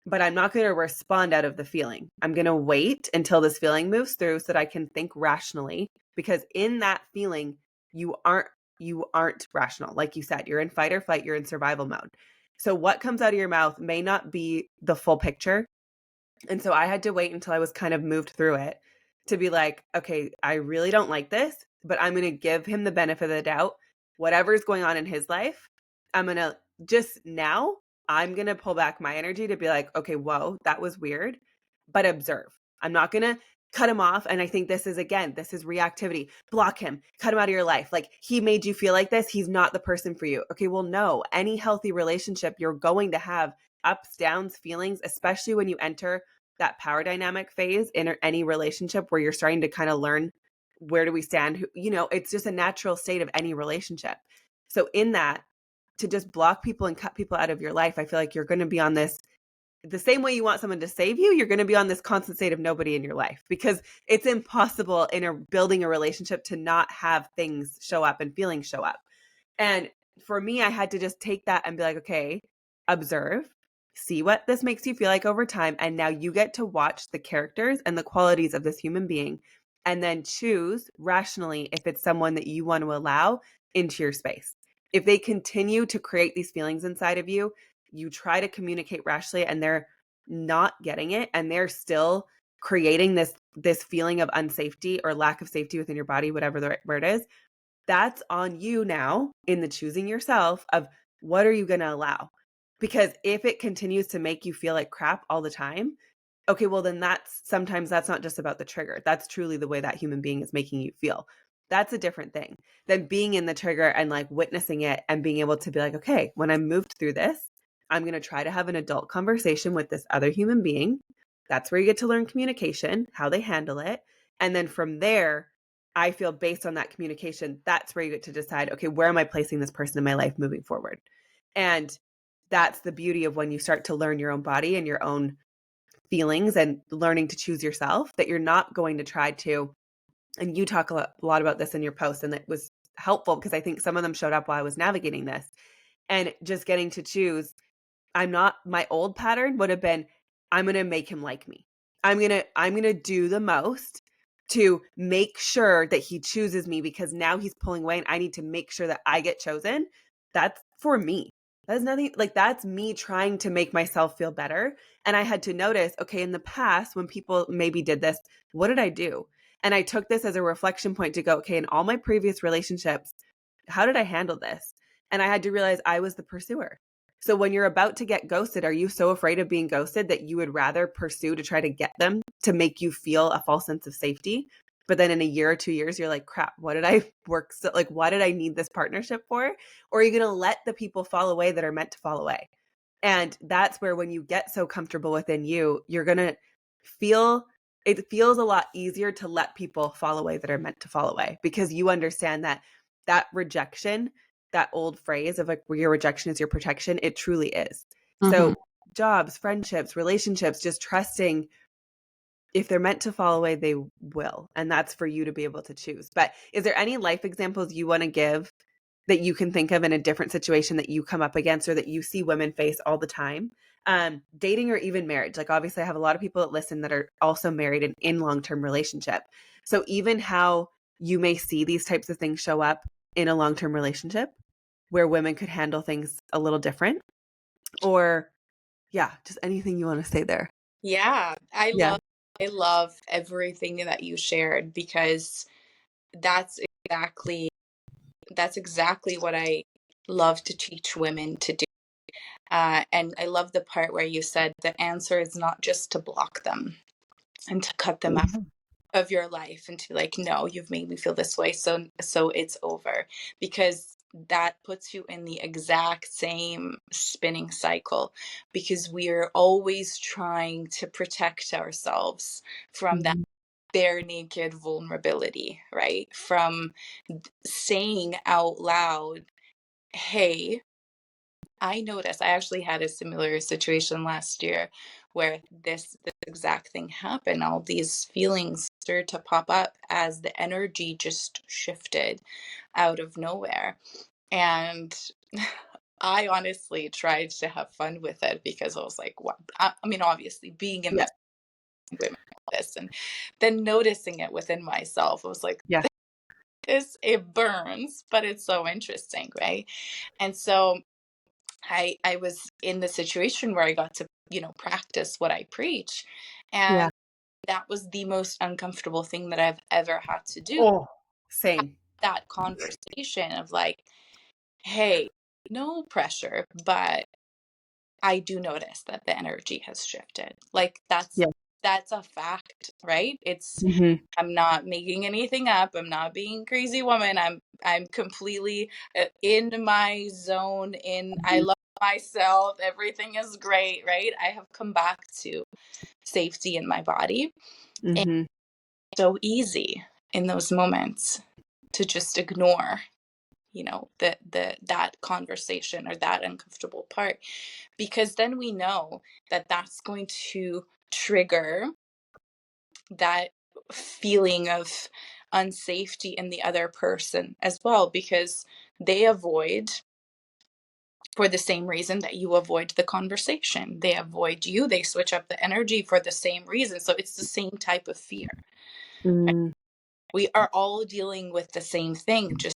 but I'm not going to respond out of the feeling. I'm going to wait until this feeling moves through so that I can think rationally, because in that feeling, you aren't rational. Like you said, you're in fight or flight, you're in survival mode. So what comes out of your mouth may not be the full picture. And so I had to wait until I was kind of moved through it to be like, okay, I really don't like this, but I'm going to give him the benefit of the doubt. Whatever's going on in his life, I'm going to I'm going to pull back my energy to be like, okay, whoa, that was weird, but observe. I'm not going to cut him off. And I think this is reactivity. Block him, cut him out of your life. Like, he made you feel like this. He's not the person for you. Okay, well, no, any healthy relationship, you're going to have ups, downs, feelings, especially when you enter that power dynamic phase in any relationship where you're starting to kind of learn, where do we stand? It's just a natural state of any relationship. So in that, to just block people and cut people out of your life, I feel like you're going to be on this, the same way you want someone to save you, you're going to be on this constant state of nobody in your life, because it's impossible in building a relationship to not have things show up and feelings show up. And for me, I had to just take that and be like, okay, observe, see what this makes you feel like over time. And now you get to watch the characters and the qualities of this human being and then choose rationally if it's someone that you want to allow into your space. If they continue to create these feelings inside of you, you try to communicate rationally and they're not getting it and they're still creating this feeling of unsafety or lack of safety within your body, whatever the right word is. That's on you now in the choosing yourself of what are you going to allow? Because if it continues to make you feel like crap all the time, okay, well then sometimes that's not just about the trigger. That's truly the way that human being is making you feel. That's a different thing than being in the trigger and like witnessing it and being able to be like, okay, when I'm moved through this, I'm going to try to have an adult conversation with this other human being. That's where you get to learn communication, how they handle it. And then from there, I feel based on that communication, that's where you get to decide, okay, where am I placing this person in my life moving forward? And that's the beauty of when you start to learn your own body and your own feelings and learning to choose yourself, that you're not going to try to, and you talk a lot about this in your post, and it was helpful because I think some of them showed up while I was navigating this, and just getting to choose. My old pattern would have been, I'm going to make him like me. I'm going to do the most to make sure that he chooses me, because now he's pulling away and I need to make sure that I get chosen. That's for me. That's nothing, like that's me trying to make myself feel better. And I had to notice, okay, in the past when people maybe did this, what did I do? And I took this as a reflection point to go, okay, in all my previous relationships, how did I handle this? And I had to realize I was the pursuer. So when you're about to get ghosted, are you so afraid of being ghosted that you would rather pursue to try to get them to make you feel a false sense of safety? But then in a year or 2 years, you're like, crap, what did I work? So, like, why did I need this partnership for? Or are you going to let the people fall away that are meant to fall away? And that's where when you get so comfortable within you, you're going to feel, it feels a lot easier to let people fall away that are meant to fall away, because you understand that that rejection, that old phrase of like, where your rejection is your protection, it truly is. Mm-hmm. So jobs, friendships, relationships, just trusting if they're meant to fall away, they will. And that's for you to be able to choose. But is there any life examples you want to give that you can think of in a different situation that you come up against or that you see women face all the time? Dating or even marriage. Like, obviously I have a lot of people that listen that are also married and in long-term relationship. So even how you may see these types of things show up in a long-term relationship where women could handle things a little different, or yeah, just anything you want to say there. Yeah, Yeah. I love everything that you shared, because that's exactly that's exactly what I love to teach women to do. And I love the part where you said the answer is not just to block them and to cut them out of your life and to be like, no, you've made me feel this way, so it's over, because that puts you in the exact same spinning cycle, because we are always trying to protect ourselves from that Mhm. bare naked vulnerability, right? From saying out loud, hey, I noticed. I actually had a similar situation last year where this exact thing happened. All these feelings started to pop up as the energy just shifted out of nowhere. And I honestly tried to have fun with it, because I was like, what? I mean, obviously, being in Yeah. this women, all this, and then noticing it within myself, I was like, Yeah. it burns, but it's so interesting, right? And so I was in the situation where I got to, practice what I preach. And Yeah. that was the most uncomfortable thing that I've ever had to do. Oh, same. That conversation of like, hey, no pressure, but I do notice that the energy has shifted. Like Yeah. that's a fact, right? Mhm. I'm not making anything up. I'm not being a crazy woman. I'm completely in my zone. I Mhm. love myself. Everything is great, right? I have come back to safety in my body. And Mhm. it's so easy in those moments to just ignore. that conversation or that uncomfortable part, because then we know that that's going to trigger that feeling of unsafety in the other person as well, because they avoid for the same reason that you avoid the conversation. They avoid you, they switch up the energy for the same reason. So it's the same type of fear. Mm, We are all dealing with the same thing, just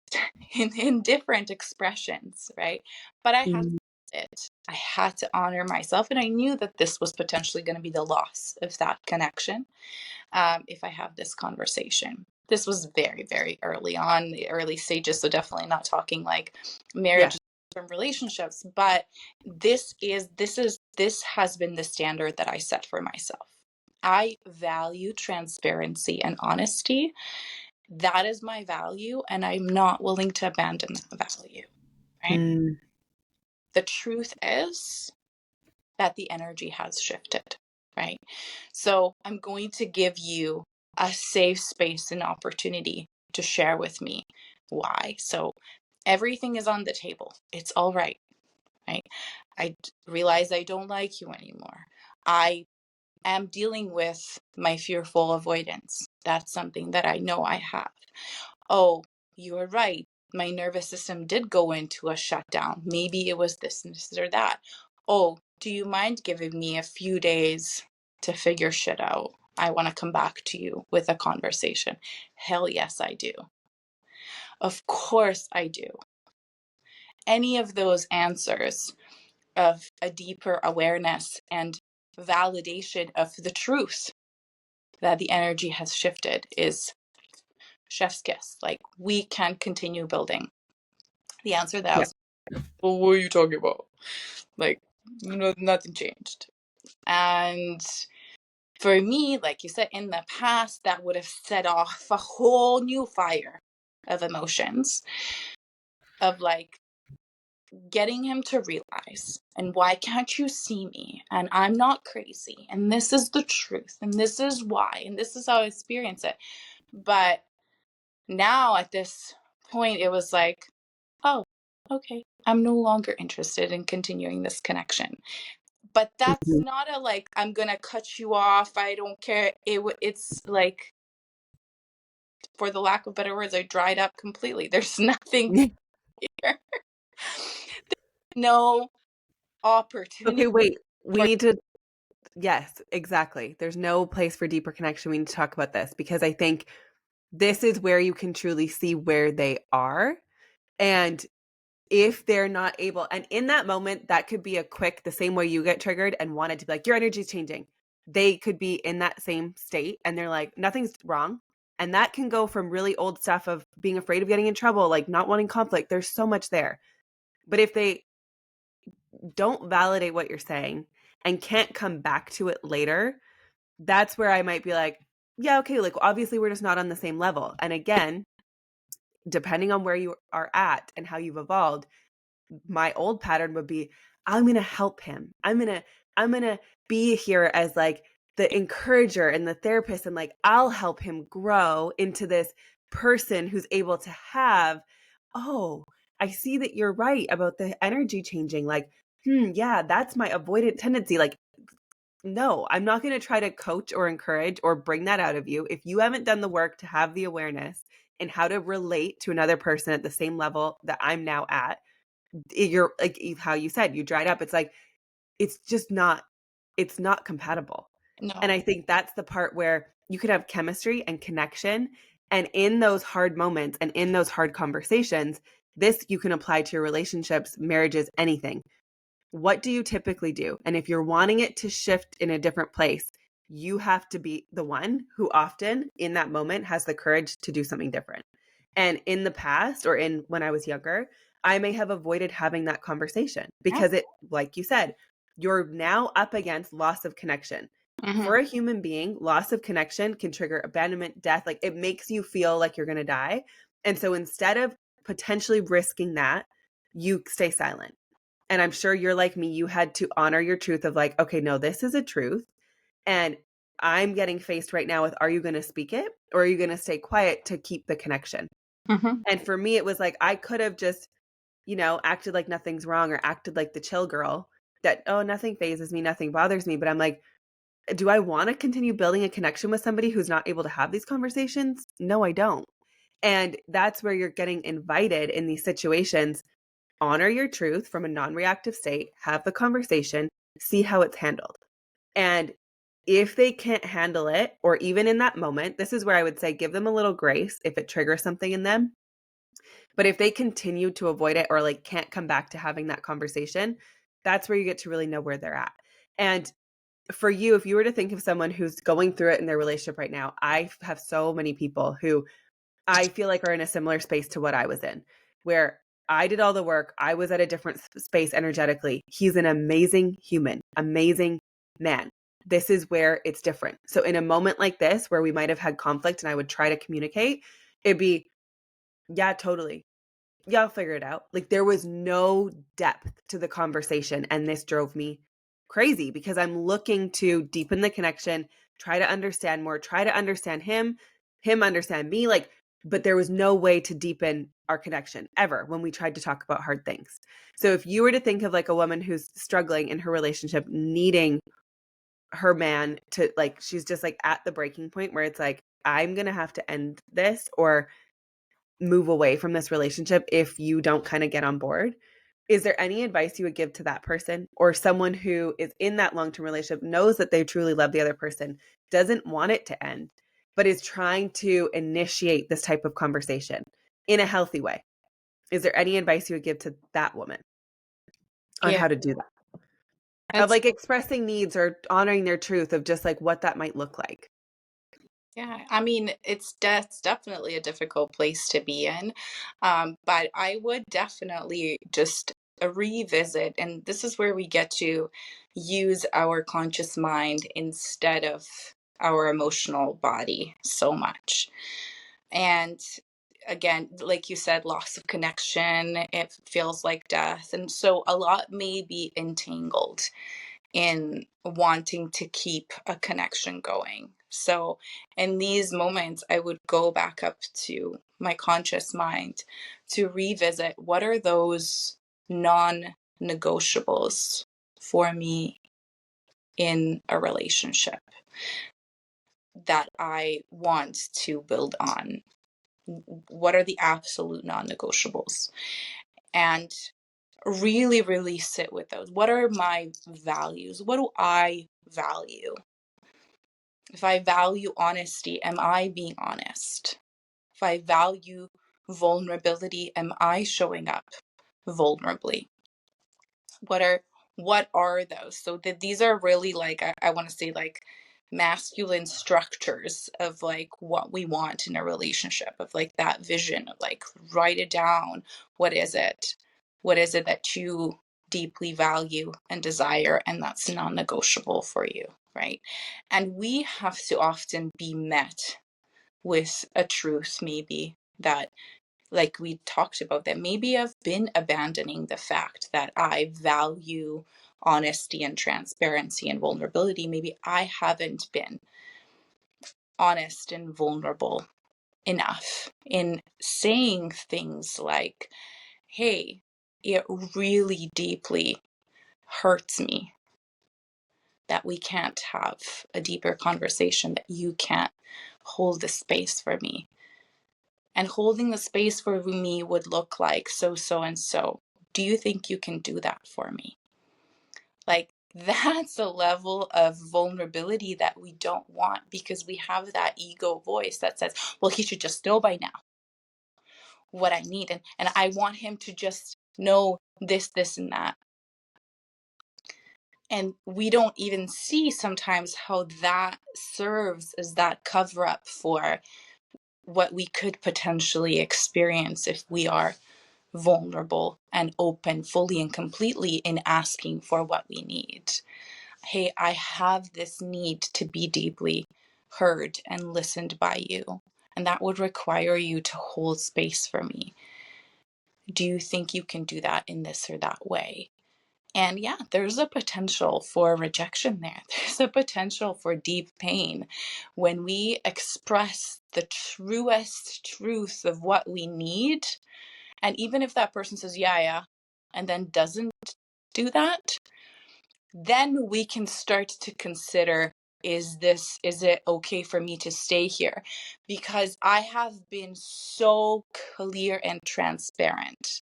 in different expressions, right? But I had to mm, it. I had to honor myself, and I knew that this was potentially going to be the loss of that connection if I have this conversation. This was very, very early on, the early stages, so definitely not talking like yeah. marriage from relationships, but this has been the standard that I set for myself. I value transparency and honesty. That is my value, and I'm not willing to abandon that value, right? Mm, The truth is that the energy has shifted, right? So I'm going to give you a safe space and opportunity to share with me why. So everything is on the table. It's all right, right? I realize I don't like you anymore. I am dealing with my fearful avoidance. That's something that I know I have. Oh, you are right. My nervous system did go into a shutdown. Maybe it was this and this or that. Oh, do you mind giving me a few days to figure shit out? I want to come back to you with a conversation. Hell yes, I do. Of course, I do. Any of those answers of a deeper awareness and validation of the truth that the energy has shifted is chef's kiss. Like, we can continue building. The answer that I yeah. was, well, what are you talking about? Like, nothing changed. And for me, like you said, in the past, that would have set off a whole new fire of emotions, of like getting him to realize, and why can't you see me? And I'm not crazy. And this is the truth. And this is why. And this is how I experience it. But now at this point, it was like, oh, okay, I'm no longer interested in continuing this connection. But that's Mhm. not a like, I'm gonna cut you off, I don't care. It's like, for the lack of better words, I dried up completely. There's nothing here. No opportunity Okay, wait. We for. need to, yes, exactly. There's no place for deeper connection. We need to talk about this because I think this is where you can truly see where they are. And if they're not able, and in that moment, that could be a quick, the same way you get triggered and wanted to be like, your energy's changing. They could be in that same state and they're like, nothing's wrong. And that can go from really old stuff of being afraid of getting in trouble, like not wanting conflict. There's so much there. But if they don't validate what you're saying and can't come back to it later, that's where I might be like, yeah, okay, like obviously we're just not on the same level. And again, depending on where you are at and how you've evolved, my old pattern would be I'm going to help him. I'm going to be here as like the encourager and the therapist and like I'll help him grow into this person who's able to have, oh, I see that you're right about the energy changing. Like, yeah, that's my avoidant tendency. Like, no, I'm not going to try to coach or encourage or bring that out of you if you haven't done the work to have the awareness and how to relate to another person at the same level that I'm now at. You're like how you said you dried up. It's like it's just not, it's not compatible. And No. I think that's the part where you could have chemistry and connection, and in those hard moments and in those hard conversations, this you can apply to your relationships, marriages, anything. What do you typically do? And if you're wanting it to shift in a different place, you have to be the one who often in that moment has the courage to do something different. And in the past or in when I was younger, I may have avoided having that conversation Yeah. because it, like you said, you're now up against loss of connection. Mm-hmm. For a human being, loss of connection can trigger abandonment, death. Like it makes you feel like you're going to die. And so instead of potentially risking that, you stay silent. And I'm sure you're like me, you had to honor your truth of like, okay, no, this is a truth. And I'm getting faced right now with, are you going to speak it or are you going to stay quiet to keep the connection? Mm-hmm. And for me, it was like, I could have just, acted like nothing's wrong or acted like the chill girl that, oh, nothing phases me, nothing bothers me. But I'm like, do I want to continue building a connection with somebody who's not able to have these conversations? No, I don't. And that's where you're getting invited in these situations. Honor your truth from a non reactive state, have the conversation, see how it's handled. And if they can't handle it, or even in that moment, this is where I would say give them a little grace if it triggers something in them. But if they continue to avoid it or like can't come back to having that conversation, that's where you get to really know where they're at. And for you, if you were to think of someone who's going through it in their relationship right now, I have so many people who I feel like are in a similar space to what I was in, where I did all the work. I was at a different space energetically. He's an amazing human, amazing man. This is where it's different. So in a moment like this, where we might have had conflict and I would try to communicate, it'd be, yeah, totally. Yeah, I'll figure it out. Like there was no depth to the conversation. And this drove me crazy because I'm looking to deepen the connection, try to understand more, try to understand him understand me. Like, but there was no way to deepen our connection ever when we tried to talk about hard things. So if you were to think of like a woman who's struggling in her relationship, needing her man to like, she's just like at the breaking point where it's like, I'm going to have to end this or move away from this relationship if you don't kind of get on board. Is there any advice you would give to that person or someone who is in that long-term relationship, knows that they truly love the other person, doesn't want it to end, but is trying to initiate this type of conversation in a healthy way? Is there any advice you would give to that woman on Yeah, how to do that? Of that's like expressing needs or honoring their truth of just like what that might look like. yeah. I mean, that's definitely a difficult place to be in, but I would definitely just revisit, and this is where we get to use our conscious mind instead of our emotional body so much. And again, like you said, loss of connection, it feels like death. And so a lot may be entangled in wanting to keep a connection going. So in these moments, I would go back up to my conscious mind to revisit what are those non negotiables for me in a relationship that I want to build on. What are the absolute non negotiables? And really, really sit with those. What are my values? What do I value? If I value honesty, am I being honest? If I value vulnerability, am I showing up vulnerably? What are those? So that these are really like I want to say like masculine structures of like what we want in a relationship, of like that vision of like write it down. What is it? What is it that you deeply value and desire, and that's non-negotiable for you, right? And we have to often be met with a truth maybe that, like we talked about, that maybe I've been abandoning the fact that I value honesty and transparency and vulnerability. Maybe I haven't been honest and vulnerable enough in saying things like, hey, it really deeply hurts me that we can't have a deeper conversation, that you can't hold the space for me. And holding the space for me would look like so, so, and so. Do you think you can do that for me? Like, that's a level of vulnerability that we don't want, because we have that ego voice that says, well, he should just know by now what I need. And I want him to just know this, and that. And we don't even see sometimes how that serves as that cover up for what we could potentially experience if we are vulnerable and open fully and completely in asking for what we need. Hey, I have this need to be deeply heard and listened by you, and that would require you to hold space for me. Do you think you can do that in this or that way? And yeah, there's a potential for rejection there. There's a potential for deep pain when we express the truest truth of what we need. And even if that person says, yeah, yeah, and then doesn't do that, then we can start to consider, is it okay for me to stay here? Because I have been so clear and transparent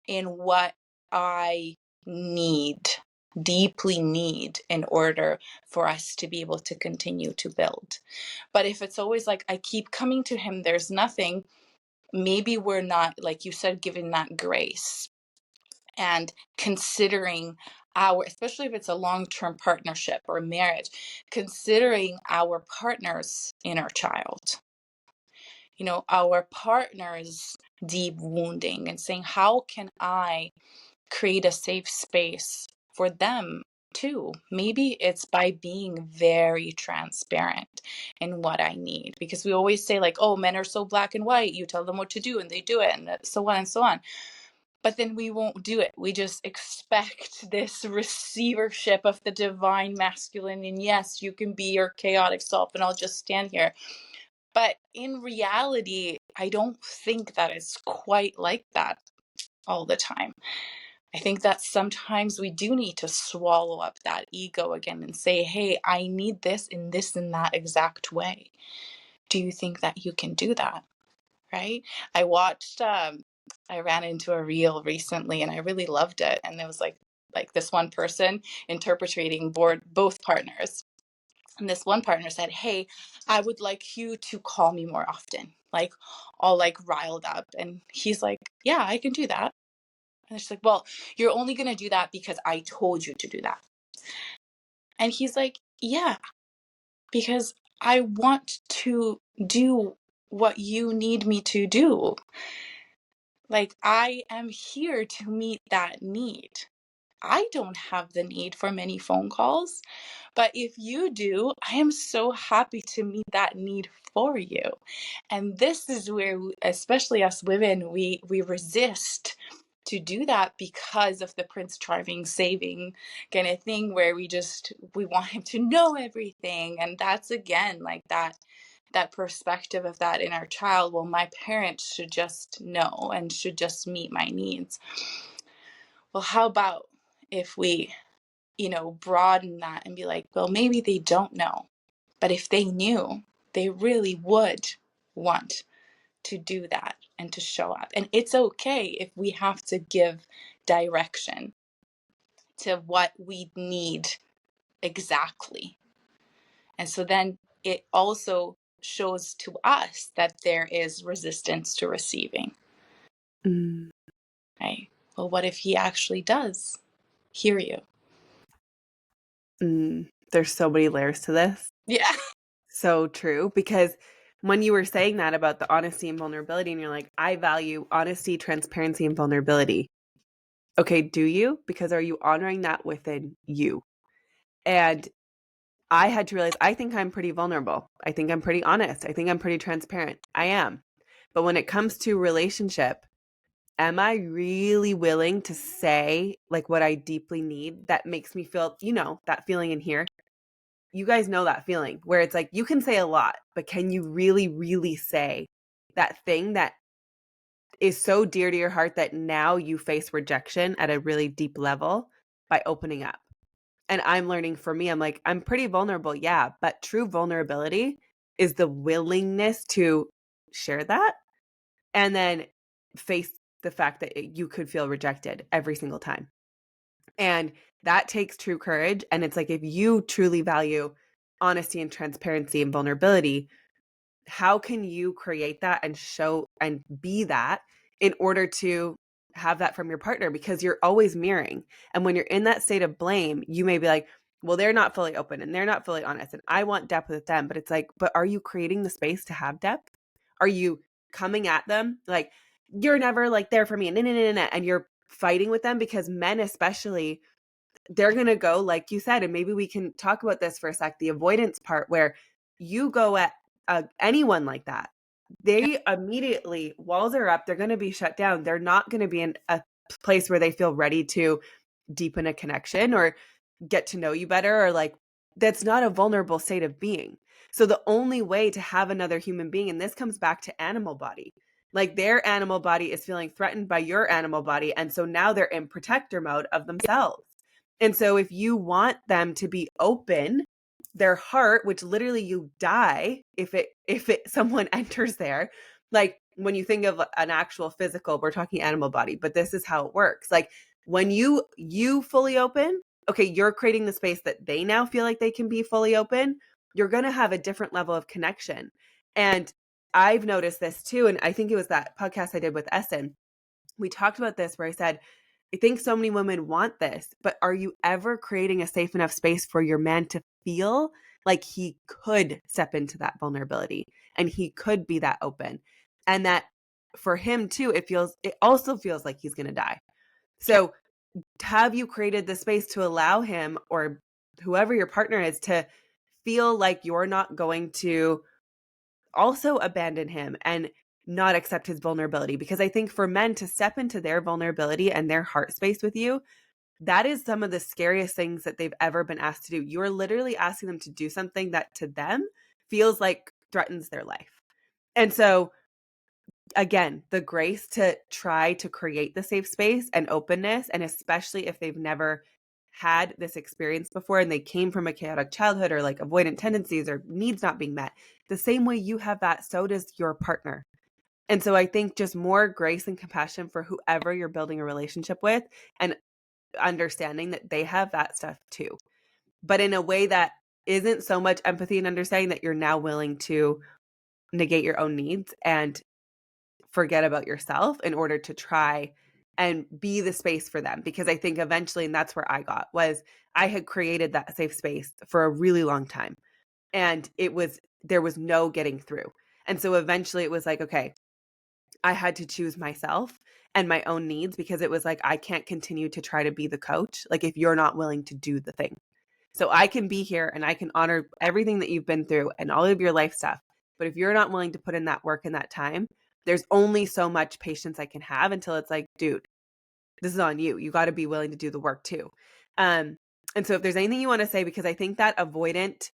in what I need, deeply need, in order for us to be able to continue to build. But if it's always like I keep coming to him, there's nothing, maybe we're not, like you said, giving that grace and considering our, especially if it's a long-term partnership or marriage, considering our partner's inner child, our partner's deep wounding, and saying, how can I create a safe space for them too? Maybe it's by being very transparent in what I need, because we always say, like, oh, men are so black and white, you tell them what to do and they do it, and so on and so on. But then we won't do it. We just expect this receivership of the divine masculine, and yes, you can be your chaotic self and I'll just stand here. But in reality, I don't think that it's quite like that all the time. I think that sometimes we do need to swallow up that ego again and say, hey, I need this in this and that exact way. Do you think that you can do that? Right? I watched, I ran into a reel recently and I really loved it. And it was like this one person interpreting both partners. And this one partner said, hey, I would like you to call me more often, like all like riled up. And he's like, yeah, I can do that. And she's like, well, you're only going to do that because I told you to do that. And he's like, yeah, because I want to do what you need me to do. Like, I am here to meet that need. I don't have the need for many phone calls, but if you do, I am so happy to meet that need for you. And this is where, especially us women, we resist to do that because of the prince charming saving kind of thing, where we want him to know everything. And that's again like that perspective of that inner child. Well, my parents should just know and should just meet my needs. Well, how about if we broaden that and be like, well, maybe they don't know, but if they knew, they really would want to do that and to show up. And it's okay if we have to give direction to what we need exactly. And so then it also shows to us that there is resistance to receiving. Mm. Right? Well, what if he actually does hear you? There's so many layers to this. Yeah. So true. Because when you were saying that about the honesty and vulnerability, and you're like, I value honesty, transparency, and vulnerability. Okay, do you? Because are you honoring that within you? And I had to realize I think I'm pretty vulnerable. I think I'm pretty honest. I think I'm pretty transparent. I am. But when it comes to relationship, am I really willing to say like what I deeply need that makes me feel, that feeling in here? You guys know that feeling where it's like you can say a lot, but can you really, really say that thing that is so dear to your heart that now you face rejection at a really deep level by opening up? And I'm learning for me, I'm like, I'm pretty vulnerable. Yeah. But true vulnerability is the willingness to share that and then face the fact that you could feel rejected every single time. And that takes true courage. And it's like, if you truly value honesty and transparency and vulnerability, how can you create that and show and be that in order to have that from your partner? Because you're always mirroring. And when you're in that state of blame, you may be like, well, they're not fully open and they're not fully honest. And I want depth with them. But it's like, but are you creating the space to have depth? Are you coming at them like, you're never like there for me, and you're fighting with them? Because men especially, they're going to go, like you said, and maybe we can talk about this for a sec, the avoidance part, where you go at anyone like that, they immediately, walls are up, they're going to be shut down. They're not going to be in a place where they feel ready to deepen a connection or get to know you better, or like that's not a vulnerable state of being. So the only way to have another human being, and this comes back to animal body, like their animal body is feeling threatened by your animal body. And so now they're in protector mode of themselves. And so if you want them to be open, their heart, which literally you die if someone enters there, like when you think of an actual physical, we're talking animal body, but this is how it works. Like when you fully open, okay, you're creating the space that they now feel like they can be fully open. You're going to have a different level of connection. And I've noticed this too. And I think it was that podcast I did with Essen. We talked about this where I said, I think so many women want this, but are you ever creating a safe enough space for your man to feel like he could step into that vulnerability and he could be that open? And that for him too, it also feels like he's going to die. So have you created the space to allow him or whoever your partner is to feel like you're not going to also abandon him and not accept his vulnerability? Because I think for men to step into their vulnerability and their heart space with you, that is some of the scariest things that they've ever been asked to do. You're literally asking them to do something that to them feels like threatens their life. And so again, the grace to try to create the safe space and openness, and especially if they've never had this experience before and they came from a chaotic childhood or like avoidant tendencies or needs not being met, the same way you have that, so does your partner. And so I think just more grace and compassion for whoever you're building a relationship with, and understanding that they have that stuff too, but in a way that isn't so much empathy and understanding that you're now willing to negate your own needs and forget about yourself in order to try and be the space for them. Because I think eventually, and that's where I got, was I had created that safe space for a really long time and there was no getting through. And so eventually it was like, okay, I had to choose myself and my own needs, because it was like, I can't continue to try to be the coach, like if you're not willing to do the thing. So I can be here and I can honor everything that you've been through and all of your life stuff. But if you're not willing to put in that work and that time, there's only so much patience I can have until it's like, dude, this is on you. You got to be willing to do the work too. Um, and so if there's anything you want to say, because I think that avoidant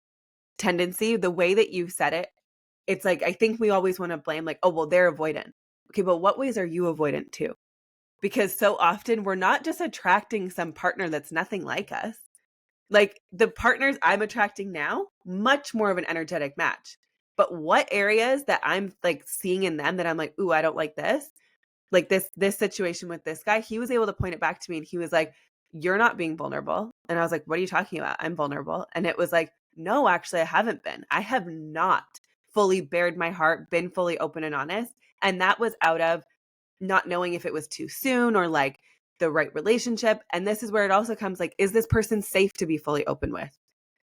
tendency, the way that you said it, it's like, I think we always want to blame like, oh, well, they're avoidant. Okay, but what ways are you avoidant too? Because so often we're not just attracting some partner that's nothing like us. Like the partners I'm attracting now, much more of an energetic match. But what areas that I'm like seeing in them that I'm like, ooh, I don't like this. Like this situation with this guy, he was able to point it back to me and he was like, you're not being vulnerable. And I was like, what are you talking about? I'm vulnerable. And it was like, no, actually, I haven't been. I have not fully bared my heart, been fully open and honest. And that was out of not knowing if it was too soon or like the right relationship. And this is where it also comes like, is this person safe to be fully open with?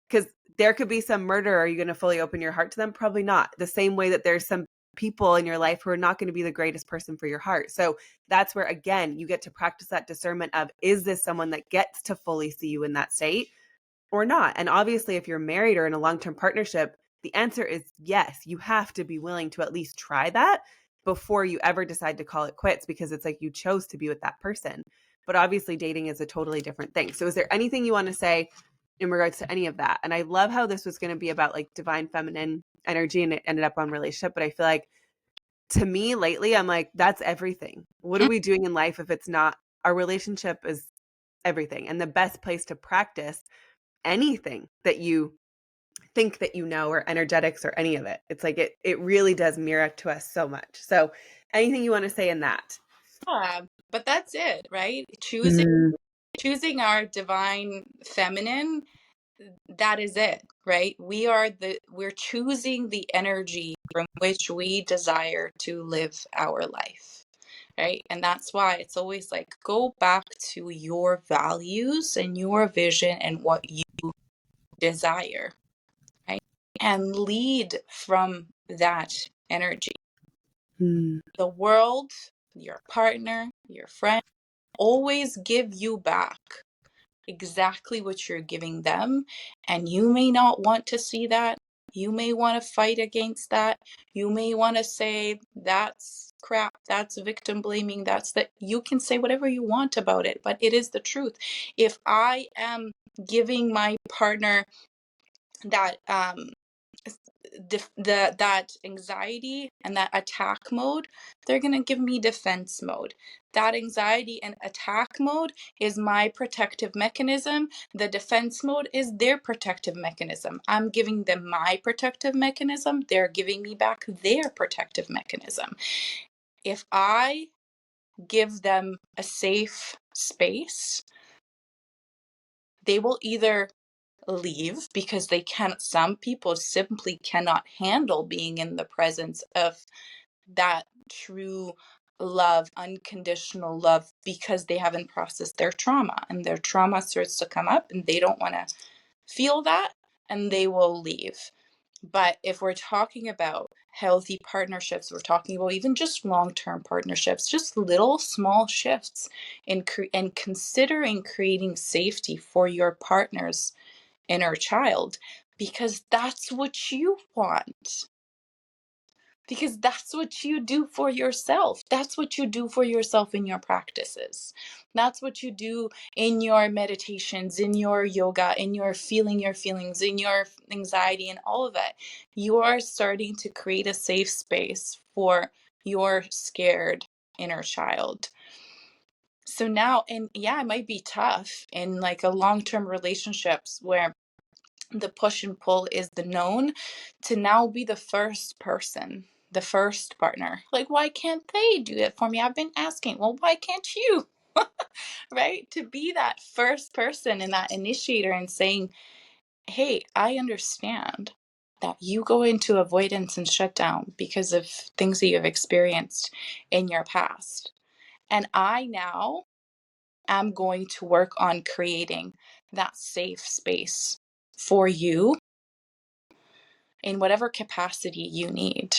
Because there could be some murder. Are you going to fully open your heart to them? Probably not. The same way that there's some people in your life who are not going to be the greatest person for your heart. So that's where, again, you get to practice that discernment of, is this someone that gets to fully see you in that state or not? And obviously, if you're married or in a long-term partnership, the answer is yes. You have to be willing to at least try that before you ever decide to call it quits, because it's like you chose to be with that person. But obviously, dating is a totally different thing. So is there anything you want to say in regards to any of that? And I love how this was going to be about like divine feminine energy and it ended up on relationship. But I feel like to me lately, I'm like, that's everything. What are we doing in life if it's not our relationship is everything? And the best place to practice anything that you think that you know, or energetics or any of it, it's like it really does mirror to us so much. So anything you want to say in that? Yeah, but that's it, right? Mm. Choosing our divine feminine, that is it, right? We're choosing the energy from which we desire to live our life, right? And that's why it's always like, go back to your values and your vision and what you desire, right? And lead from that energy. Mm. The world, your partner, your friend, always give you back exactly what you're giving them. And you may not want to see that. You may want to fight against that. You may want to say, that's crap, that's victim blaming, that's that. You can say whatever you want about it, but it is the truth. If I am giving my partner that that anxiety and that attack mode, they're going to give me defense mode. That anxiety and attack mode is my protective mechanism. The defense mode is their protective mechanism. I'm giving them my protective mechanism. They're giving me back their protective mechanism. If I give them a safe space, they will either leave because they can't. Some people simply cannot handle being in the presence of that true love, unconditional love, because they haven't processed their trauma, and their trauma starts to come up and they don't want to feel that, and they will leave. But if we're talking about healthy partnerships, we're talking about even just long-term partnerships, just little small shifts in and considering creating safety for your partner's inner child, because that's what you want. Because that's what you do for yourself. That's what you do for yourself in your practices. That's what you do in your meditations, in your yoga, in your feeling your feelings, in your anxiety, and all of it. You are starting to create a safe space for your scared inner child. So now, and yeah, it might be tough in like a long-term relationships where the push and pull is the known, to now be the first person, the first partner. Like, why can't they do it for me? I've been asking, well, why can't you? Right? To be that first person and that initiator and saying, hey, I understand that you go into avoidance and shut down because of things that you've experienced in your past. And I now am going to work on creating that safe space for you in whatever capacity you need.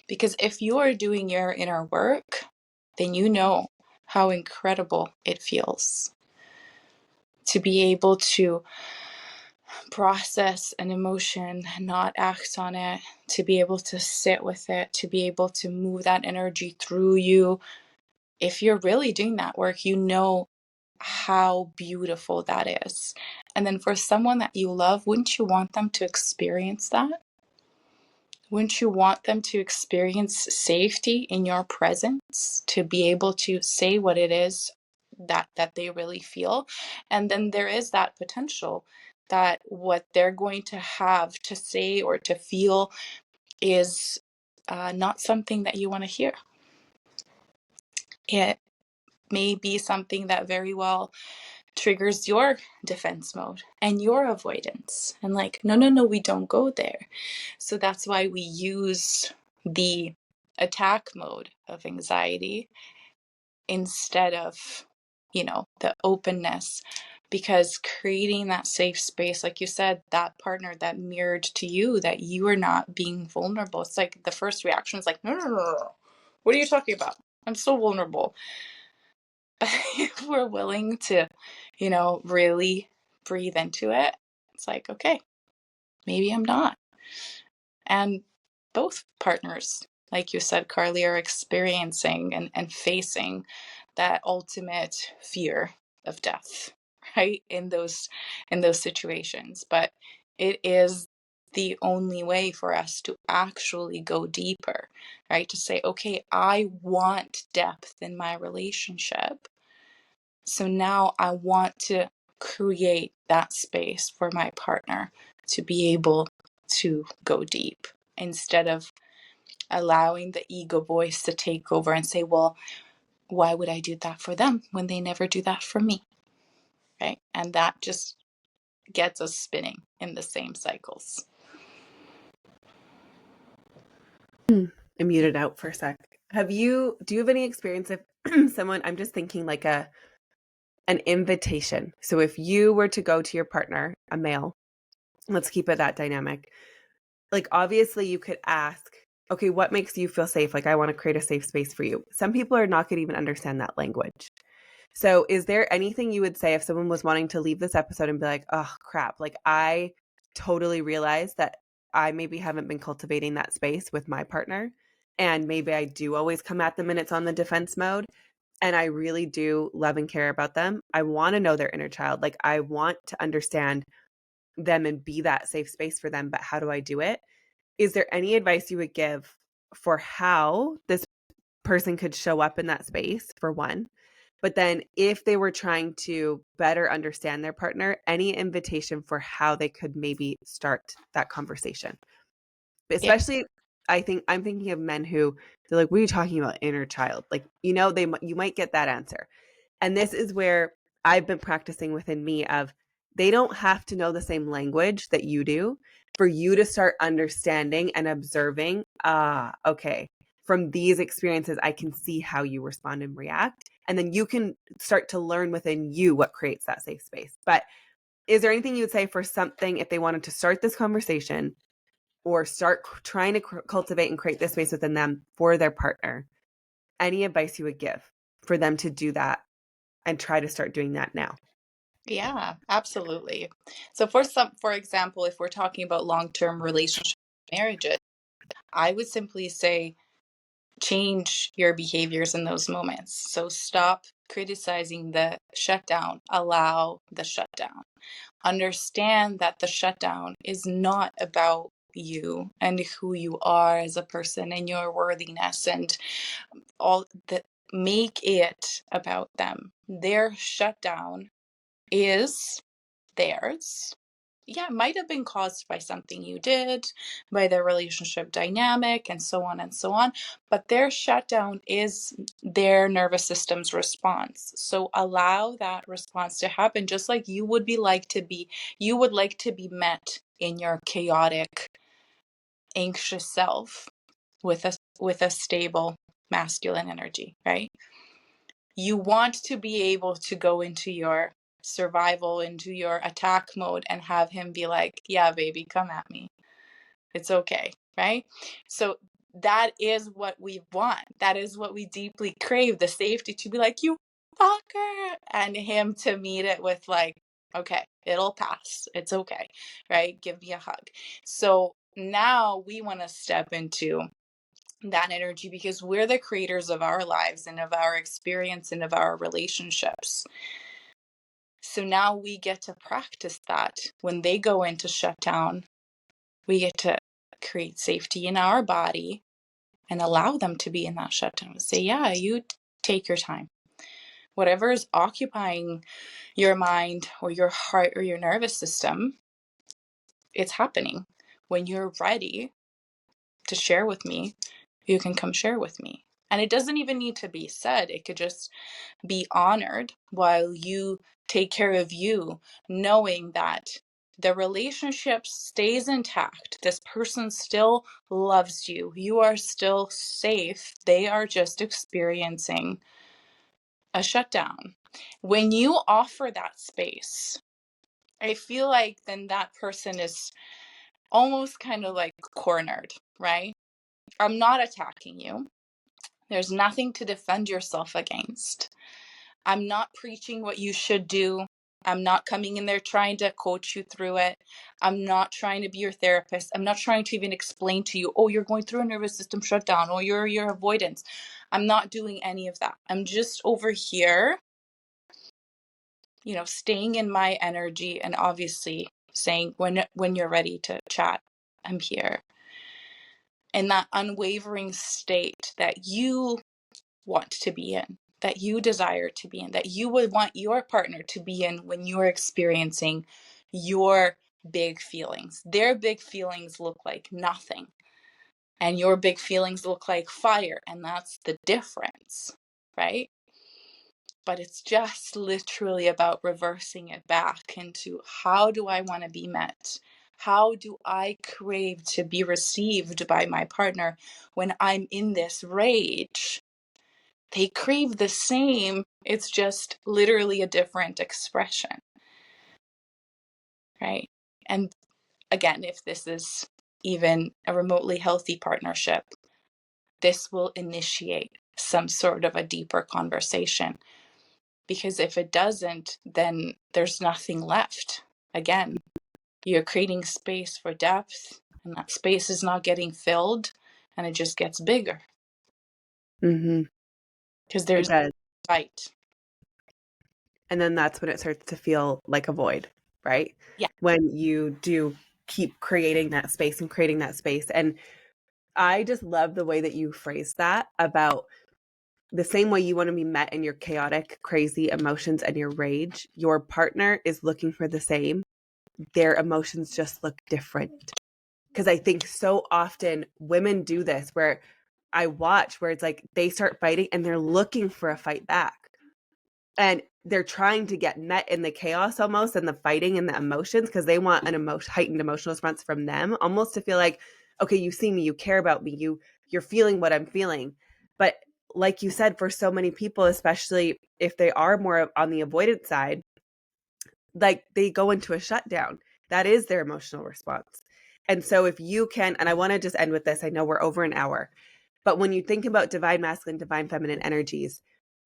Because if you are doing your inner work, then you know how incredible it feels to be able to process an emotion, not act on it, to be able to sit with it, to be able to move that energy through you. If you're really doing that work, you know how beautiful that is. And then for someone that you love, wouldn't you want them to experience that? Wouldn't you want them to experience safety in your presence, to be able to say what it is that they really feel? And then there is that potential that what they're going to have to say or to feel is not something that you want to hear. It may be something that very well triggers your defense mode and your avoidance. And like, no, no, no, we don't go there. So that's why we use the attack mode of anxiety instead of, the openness. Because creating that safe space, like you said, that partner that mirrored to you that you are not being vulnerable. It's like the first reaction is like, no, no, no, no. What are you talking about? I'm so vulnerable. If we're willing to, really breathe into it, it's like, okay, maybe I'm not. And both partners, like you said, Carly, are experiencing and facing that ultimate fear of death, right? In those situations. But it is the only way for us to actually go deeper, right? To say, okay, I want depth in my relationship. So now I want to create that space for my partner to be able to go deep, instead of allowing the ego voice to take over and say, well, why would I do that for them when they never do that for me? Right? And that just gets us spinning in the same cycles. I muted out for a sec. Do you have any experience of someone, I'm just thinking like an invitation. So if you were to go to your partner, a male, let's keep it that dynamic. Like, obviously you could ask, okay, what makes you feel safe? Like, I want to create a safe space for you. Some people are not going to even understand that language. So is there anything you would say if someone was wanting to leave this episode and be like, oh crap, like I totally realized that I maybe haven't been cultivating that space with my partner, and maybe I do always come at them and it's on the defense mode, and I really do love and care about them. I want to know their inner child. Like, I want to understand them and be that safe space for them, but how do I do it? Is there any advice you would give for how this person could show up in that space, for one? But then if they were trying to better understand their partner, any invitation for how they could maybe start that conversation? Yeah. Especially, I think I'm thinking of men who they're like, "What are you talking about, inner child?" Like, you might get that answer. And this is where I've been practicing within me of, they don't have to know the same language that you do for you to start understanding and observing, okay, from these experiences, I can see how you respond and react. And then you can start to learn within you what creates that safe space. But is there anything you would say for something if they wanted to start this conversation or start trying to cultivate and create this space within them for their partner? Any advice you would give for them to do that and try to start doing that now? Yeah, absolutely. So for example, if we're talking about long-term relationship marriages, I would simply say change your behaviors in those moments. So stop criticizing the shutdown, allow the shutdown. Understand that the shutdown is not about you and who you are as a person and your worthiness and all that. Make it about them. Their shutdown is theirs. Yeah, it might have been caused by something you did, by their relationship dynamic, and so on and so on. But their shutdown is their nervous system's response. So allow that response to happen, just like you would you would like to be met in your chaotic, anxious self with a stable masculine energy, right? You want to be able to go into your survival, into your attack mode, and have him be like, yeah, baby, come at me. It's okay, right? So that is what we want. That is what we deeply crave, the safety to be like, you fucker, and him to meet it with like, okay, it'll pass. It's okay, right? Give me a hug. So now we want to step into that energy because we're the creators of our lives and of our experience and of our relationships. So now we get to practice that. When they go into shutdown, we get to create safety in our body and allow them to be in that shutdown. Say, yeah, you take your time. Whatever is occupying your mind or your heart or your nervous system, it's happening. When you're ready to share with me, you can come share with me. And it doesn't even need to be said. It could just be honored while you take care of you, knowing that the relationship stays intact. This person still loves you. You are still safe. They are just experiencing a shutdown. When you offer that space, I feel like then that person is almost kind of like cornered, right? I'm not attacking you. There's nothing to defend yourself against. I'm not preaching what you should do. I'm not coming in there trying to coach you through it. I'm not trying to be your therapist. I'm not trying to even explain to you, oh, you're going through a nervous system shutdown, or your avoidance. I'm not doing any of that. I'm just over here, staying in my energy and obviously saying when you're ready to chat, I'm here. In that unwavering state that you want to be in, that you desire to be in, that you would want your partner to be in when you're experiencing your big feelings. Their big feelings look like nothing, and your big feelings look like fire, and that's the difference, right? But it's just literally about reversing it back into, how do I want to be met? How do I crave to be received by my partner when I'm in this rage? They crave the same. It's just literally a different expression, right? And again, if this is even a remotely healthy partnership, this will initiate some sort of a deeper conversation. Because if it doesn't, then there's nothing left. Again, you're creating space for depth, and that space is not getting filled, and it just gets bigger Mm-hmm. because It there's does. fight. And then that's when it starts to feel like a void, right? Yeah. When you do keep creating that space and creating that space. And I just love the way that you phrase that about the same way you want to be met in your chaotic, crazy emotions and your rage. Your partner is looking for the same. Their emotions just look different. Because I think so often women do this where I watch where it's like they start fighting and they're looking for a fight back. And they're trying to get met in the chaos almost and the fighting and the emotions because they want an heightened emotional response from them, almost to feel like, okay, you see me, you care about me, you're feeling what I'm feeling. But like you said, for so many people, especially if they are more on the avoidant side, like they go into a shutdown. That is their emotional response. And so if you can, and I want to just end with this, I know we're over an hour, but when you think about divine masculine, divine feminine energies,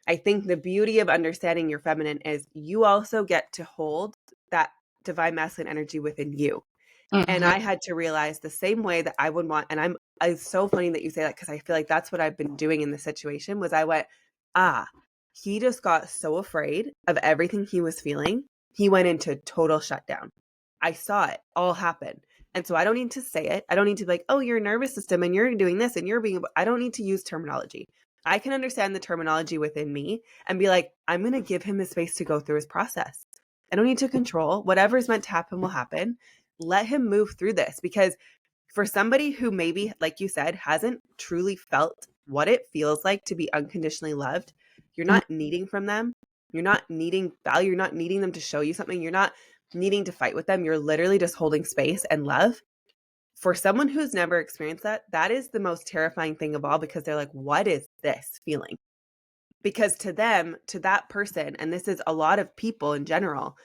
I think the beauty of understanding your feminine is you also get to hold that divine masculine energy within you. And Mm-hmm. I had to realize the same way that I would want, and it's so funny that you say that because I feel like that's what I've been doing in this situation was I went, he just got so afraid of everything he was feeling. He went into total shutdown. I saw it all happen. And so I don't need to say it. I don't need to be like, oh, your nervous system and you're doing this and you're being, I don't need to use terminology. I can understand the terminology within me and be like, I'm going to give him the space to go through his process. I don't need to control. Whatever's meant to happen will happen. Let him move through this because for somebody who maybe, like you said, hasn't truly felt what it feels like to be unconditionally loved, you're not needing from them. You're not needing value. You're not needing them to show you something. You're not needing to fight with them. You're literally just holding space and love. For someone who's never experienced that, that is the most terrifying thing of all because they're like, what is this feeling? Because to them, to that person, and this is a lot of people in general,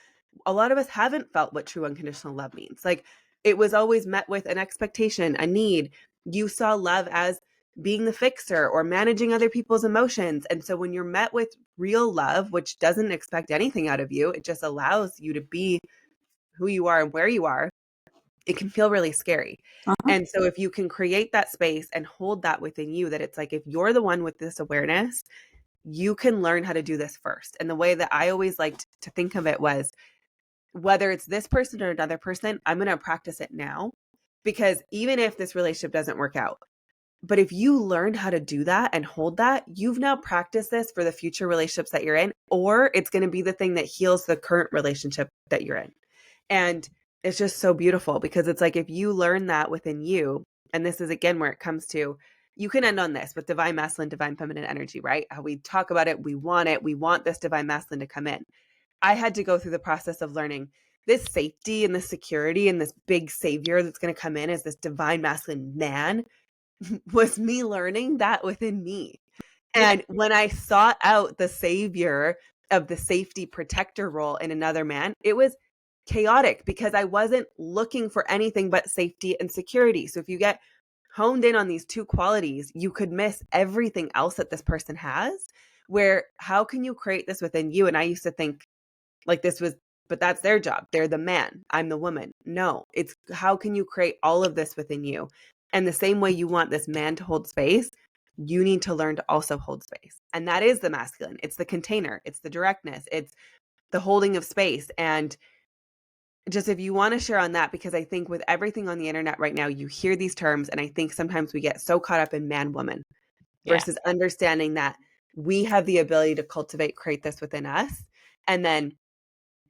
a lot of us haven't felt what true unconditional love means. Like it was always met with an expectation, a need. You saw love as being the fixer or managing other people's emotions. And so when you're met with real love, which doesn't expect anything out of you, it just allows you to be who you are and where you are, it can feel really scary. Uh-huh. And so if you can create that space and hold that within you, that it's like if you're the one with this awareness, you can learn how to do this first. And the way that I always liked to think of it was whether it's this person or another person, I'm going to practice it now because even if this relationship doesn't work out, but if you learn how to do that and hold that, you've now practiced this for the future relationships that you're in, or it's going to be the thing that heals the current relationship that you're in. And it's just so beautiful because it's like if you learn that within you, and this is again where it comes to, you can end on this with divine masculine, divine feminine energy, right? How we talk about it, we want it, we want this divine masculine to come in. I had to go through the process of learning this safety and this security and this big savior that's going to come in as this divine masculine man was me learning that within me. Yeah. And when I sought out the savior of the safety protector role in another man, it was chaotic because I wasn't looking for anything but safety and security. So if you get honed in on these two qualities, you could miss everything else that this person has. Where how can you create this within you? And I used to think like this was, but that's their job. They're the man. I'm the woman. No, it's how can you create all of this within you? And the same way you want this man to hold space, you need to learn to also hold space. And that is the masculine. It's the container, it's the directness, it's the holding of space. And just if you want to share on that, because I think with everything on the internet right now, you hear these terms, and I think sometimes we get so caught up in man woman Yeah. versus understanding that we have the ability to cultivate, create this within us. And then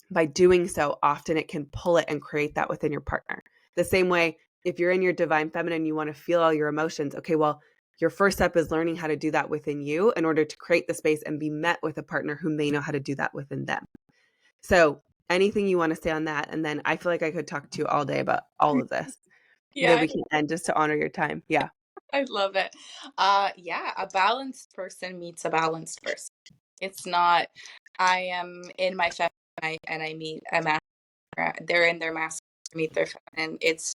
by doing so, often it can pull it and create that within your partner. The same way, if you're in your divine feminine, you want to feel all your emotions. Okay, well, your first step is learning how to do that within you in order to create the space and be met with a partner who may know how to do that within them. So, anything you want to say on that? And then I feel like I could talk to you all day about all of this. Maybe Yeah, we can end just to honor your time. Yeah. I love it. Yeah, a balanced person meets a balanced person. It's not, I am in my feminine and I meet a masculine, they're in their masculine, I meet their feminine. It's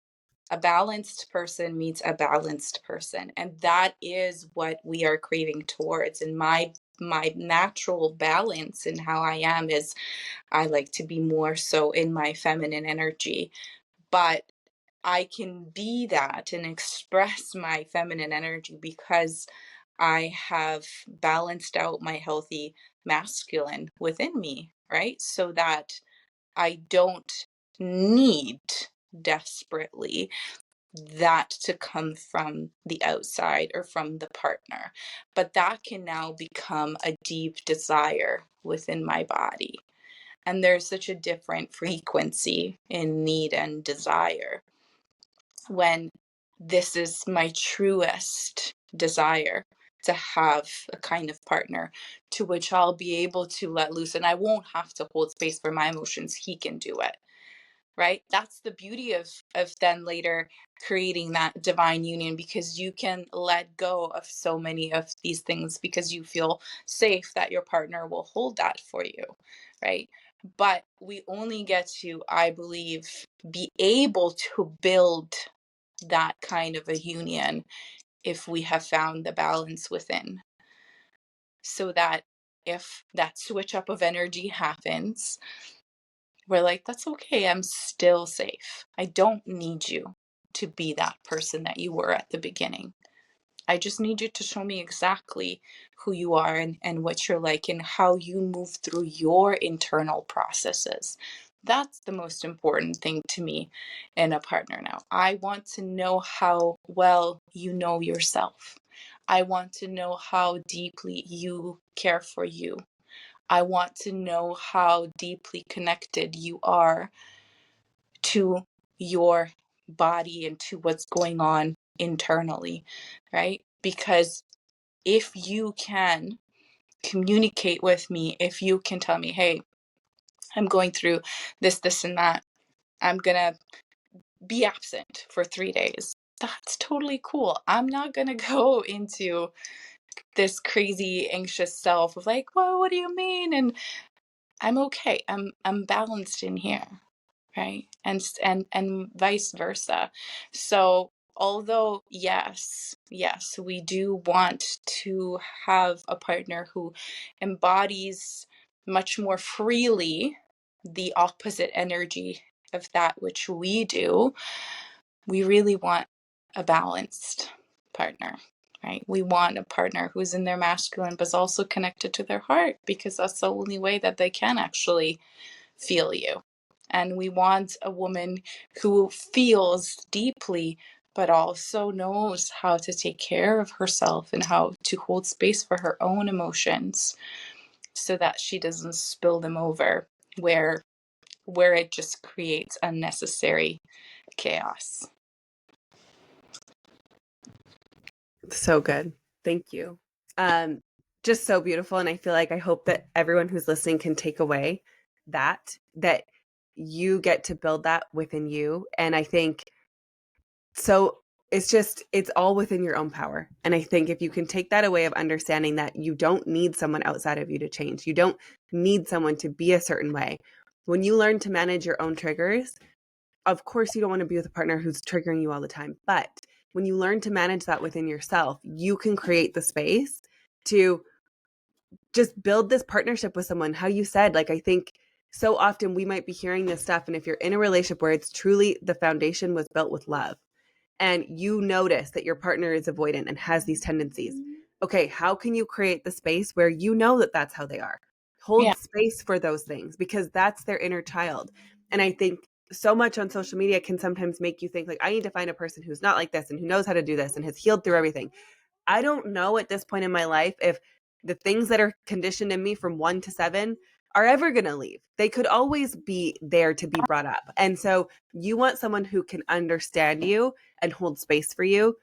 a balanced person meets a balanced person. And that is what we are craving towards. And my natural balance in how I am is I like to be more so in my feminine energy. But I can be that and express my feminine energy because I have balanced out my healthy masculine within me, right? So that I don't need desperately that to come from the outside or from the partner. But that can now become a deep desire within my body. And there's such a different frequency in need and desire when this is my truest desire to have a kind of partner to which I'll be able to let loose and I won't have to hold space for my emotions. He can do it. Right? That's the beauty of then later creating that divine union, because you can let go of so many of these things because you feel safe that your partner will hold that for you, right? But we only get to, I believe, be able to build that kind of a union if we have found the balance within, so that if that switch up of energy happens, we're like, that's okay. I'm still safe. I don't need you to be that person that you were at the beginning. I just need you to show me exactly who you are and what you're like and how you move through your internal processes. That's the most important thing to me in a partner now. I want to know how well you know yourself. I want to know how deeply you care for you. I want to know how deeply connected you are to your body and to what's going on internally, right? Because if you can communicate with me, if you can tell me, hey, I'm going through this, and that, I'm going to be absent for 3 days. That's totally cool. I'm not going to go into this crazy anxious self of like, well, what do you mean? And I'm okay. I'm balanced in here, right? And vice versa. So although yes, we do want to have a partner who embodies much more freely the opposite energy of that which we do, we really want a balanced partner. Right? We want a partner who's in their masculine but is also connected to their heart, because that's the only way that they can actually feel you. And we want a woman who feels deeply but also knows how to take care of herself and how to hold space for her own emotions so that she doesn't spill them over where it just creates unnecessary chaos. So good. Thank you. Um, just so beautiful. And I feel like I hope that everyone who's listening can take away that you get to build that within you. And I think so it's all within your own power. And I think if you can take that away of understanding that you don't need someone outside of you to change, you don't need someone to be a certain way. When you learn to manage your own triggers, of course you don't want to be with a partner who's triggering you all the time. But when you learn to manage that within yourself, you can create the space to just build this partnership with someone. How you said, like, I think so often we might be hearing this stuff. And if you're in a relationship where it's truly the foundation was built with love, and you notice that your partner is avoidant and has these tendencies, okay, how can you create the space where you know that that's how they are? Yeah. Hold space for those things, because that's their inner child. And I think so much on social media can sometimes make you think like, I need to find a person who's not like this and who knows how to do this and has healed through everything. I don't know at this point in my life if the things that are conditioned in me from 1 to 7 are ever going to leave. They could always be there to be brought up. And so you want someone who can understand you and hold space for you,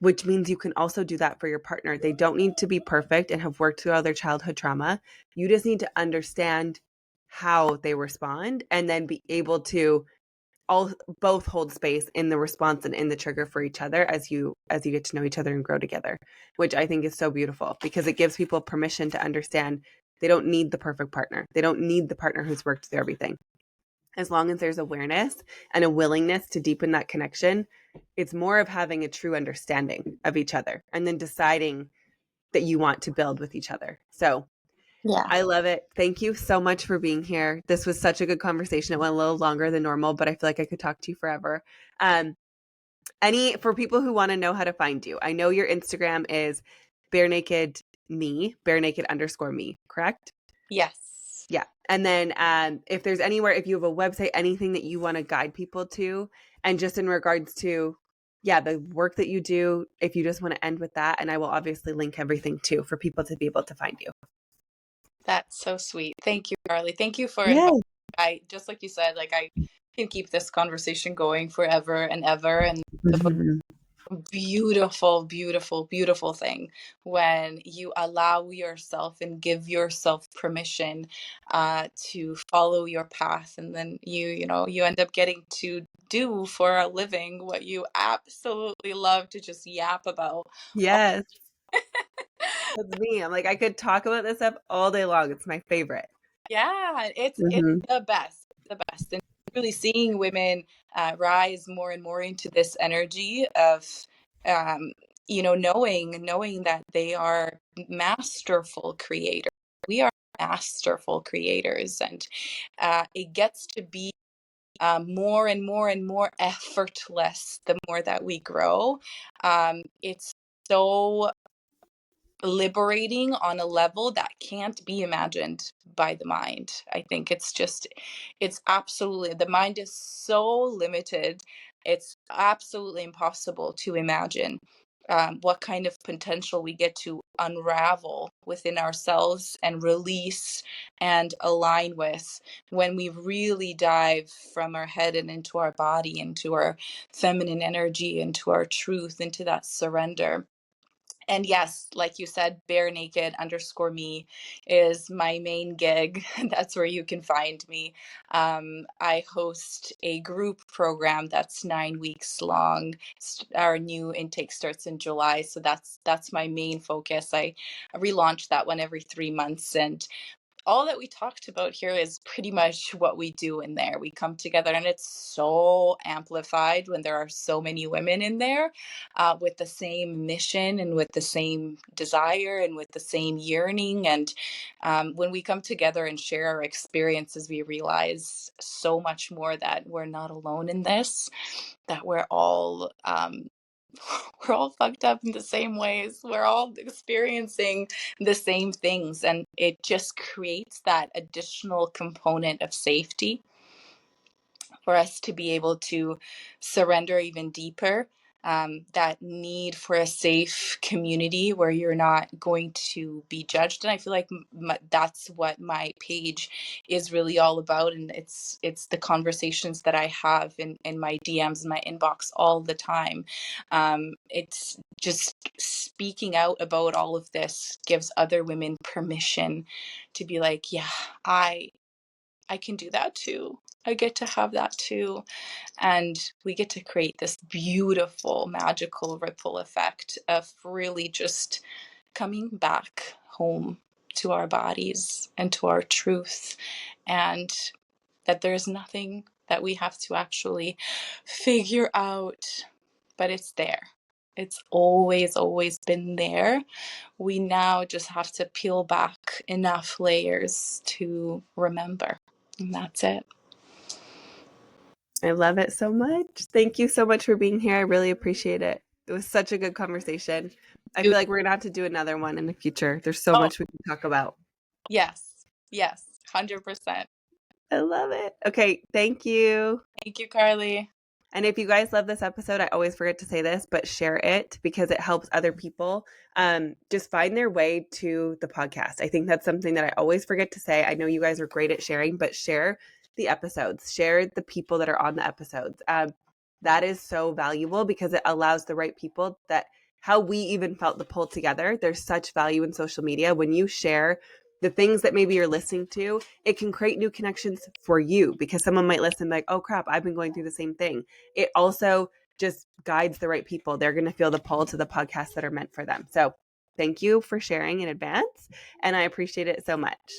which means you can also do that for your partner. They don't need to be perfect and have worked through all their childhood trauma. You just need to understand how they respond and then be able to all both hold space in the response and in the trigger for each other as you get to know each other and grow together, which I think is so beautiful because it gives people permission to understand they don't need the perfect partner. They don't need the partner who's worked through everything. As long as there's awareness and a willingness to deepen that connection, it's more of having a true understanding of each other and then deciding that you want to build with each other. So Yeah. I love it. Thank you so much for being here. This was such a good conversation. It went a little longer than normal, but I feel like I could talk to you forever. For people who want to know how to find you, I know your Instagram is bare naked me, bare naked underscore me, correct? Yes. Yeah. And then if there's anywhere, if you have a website, anything that you want to guide people to, and just in regards to, yeah, the work that you do, if you just want to end with that, and I will obviously link everything too for people to be able to find you. That's so sweet. Thank you, Carly. Thank you for Yeah. inviting. I just like you said, like I can keep this conversation going forever and ever. And Mhm. beautiful, beautiful, beautiful thing when you allow yourself and give yourself permission to follow your path, and then you end up getting to do for a living what you absolutely love to just yap about. Yes. That's me. I'm like, I could talk about this stuff all day long. It's my favorite. Yeah, it's Hmm. the best, the best, and really seeing women rise more and more into this energy of, um, knowing that they are masterful creators. We are masterful creators, and it gets to be more and more and more effortless the more that we grow. It's so liberating on a level that can't be imagined by the mind. I think it's absolutely, the mind is so limited. It's absolutely impossible to imagine what kind of potential we get to unravel within ourselves and release and align with when we really dive from our head and into our body, into our feminine energy, into our truth, into that surrender. And yes, like you said, bare naked underscore me is my main gig. That's where you can find me. I host a group program that's 9 weeks long. Our new intake starts in July, so that's my main focus. I relaunch that one every 3 months, and all that we talked about here is pretty much what we do in there. We come together, and it's so amplified when there are so many women in there with the same mission and with the same desire and with the same yearning. And when we come together and share our experiences, we realize so much more that we're not alone in this, that we're all fucked up in the same ways. We're all experiencing the same things. And it just creates that additional component of safety for us to be able to surrender even deeper. That need for a safe community where you're not going to be judged, and I feel like that's what my page is really all about. And it's the conversations that I have in my DMs and my inbox all the time. It's just speaking out about all of this gives other women permission to be like, yeah, I can do that too. I get to have that too. And we get to create this beautiful, magical ripple effect of really just coming back home to our bodies and to our truth. And that there's nothing that we have to actually figure out, but it's there. It's always, always been there. We now just have to peel back enough layers to remember. And that's it. I love it so much. Thank you so much for being here. I really appreciate it. It was such a good conversation. I feel like we're going to have to do another one in the future. There's so Oh, much we can talk about. yes. Yes. 100%. I love it. Okay. Thank you. Thank you, Carly. And if you guys love this episode, I always forget to say this, but share it because it helps other people just find their way to the podcast. I think that's something that I always forget to say. I know you guys are great at sharing, but share the episodes, share the people that are on the episodes. That is so valuable because it allows the right people that how we even felt the pull together. There's such value in social media. When you share the things that maybe you're listening to, it can create new connections for you because someone might listen like, oh crap, I've been going through the same thing. It also just guides the right people. They're going to feel the pull to the podcasts that are meant for them. So thank you for sharing in advance. And I appreciate it so much.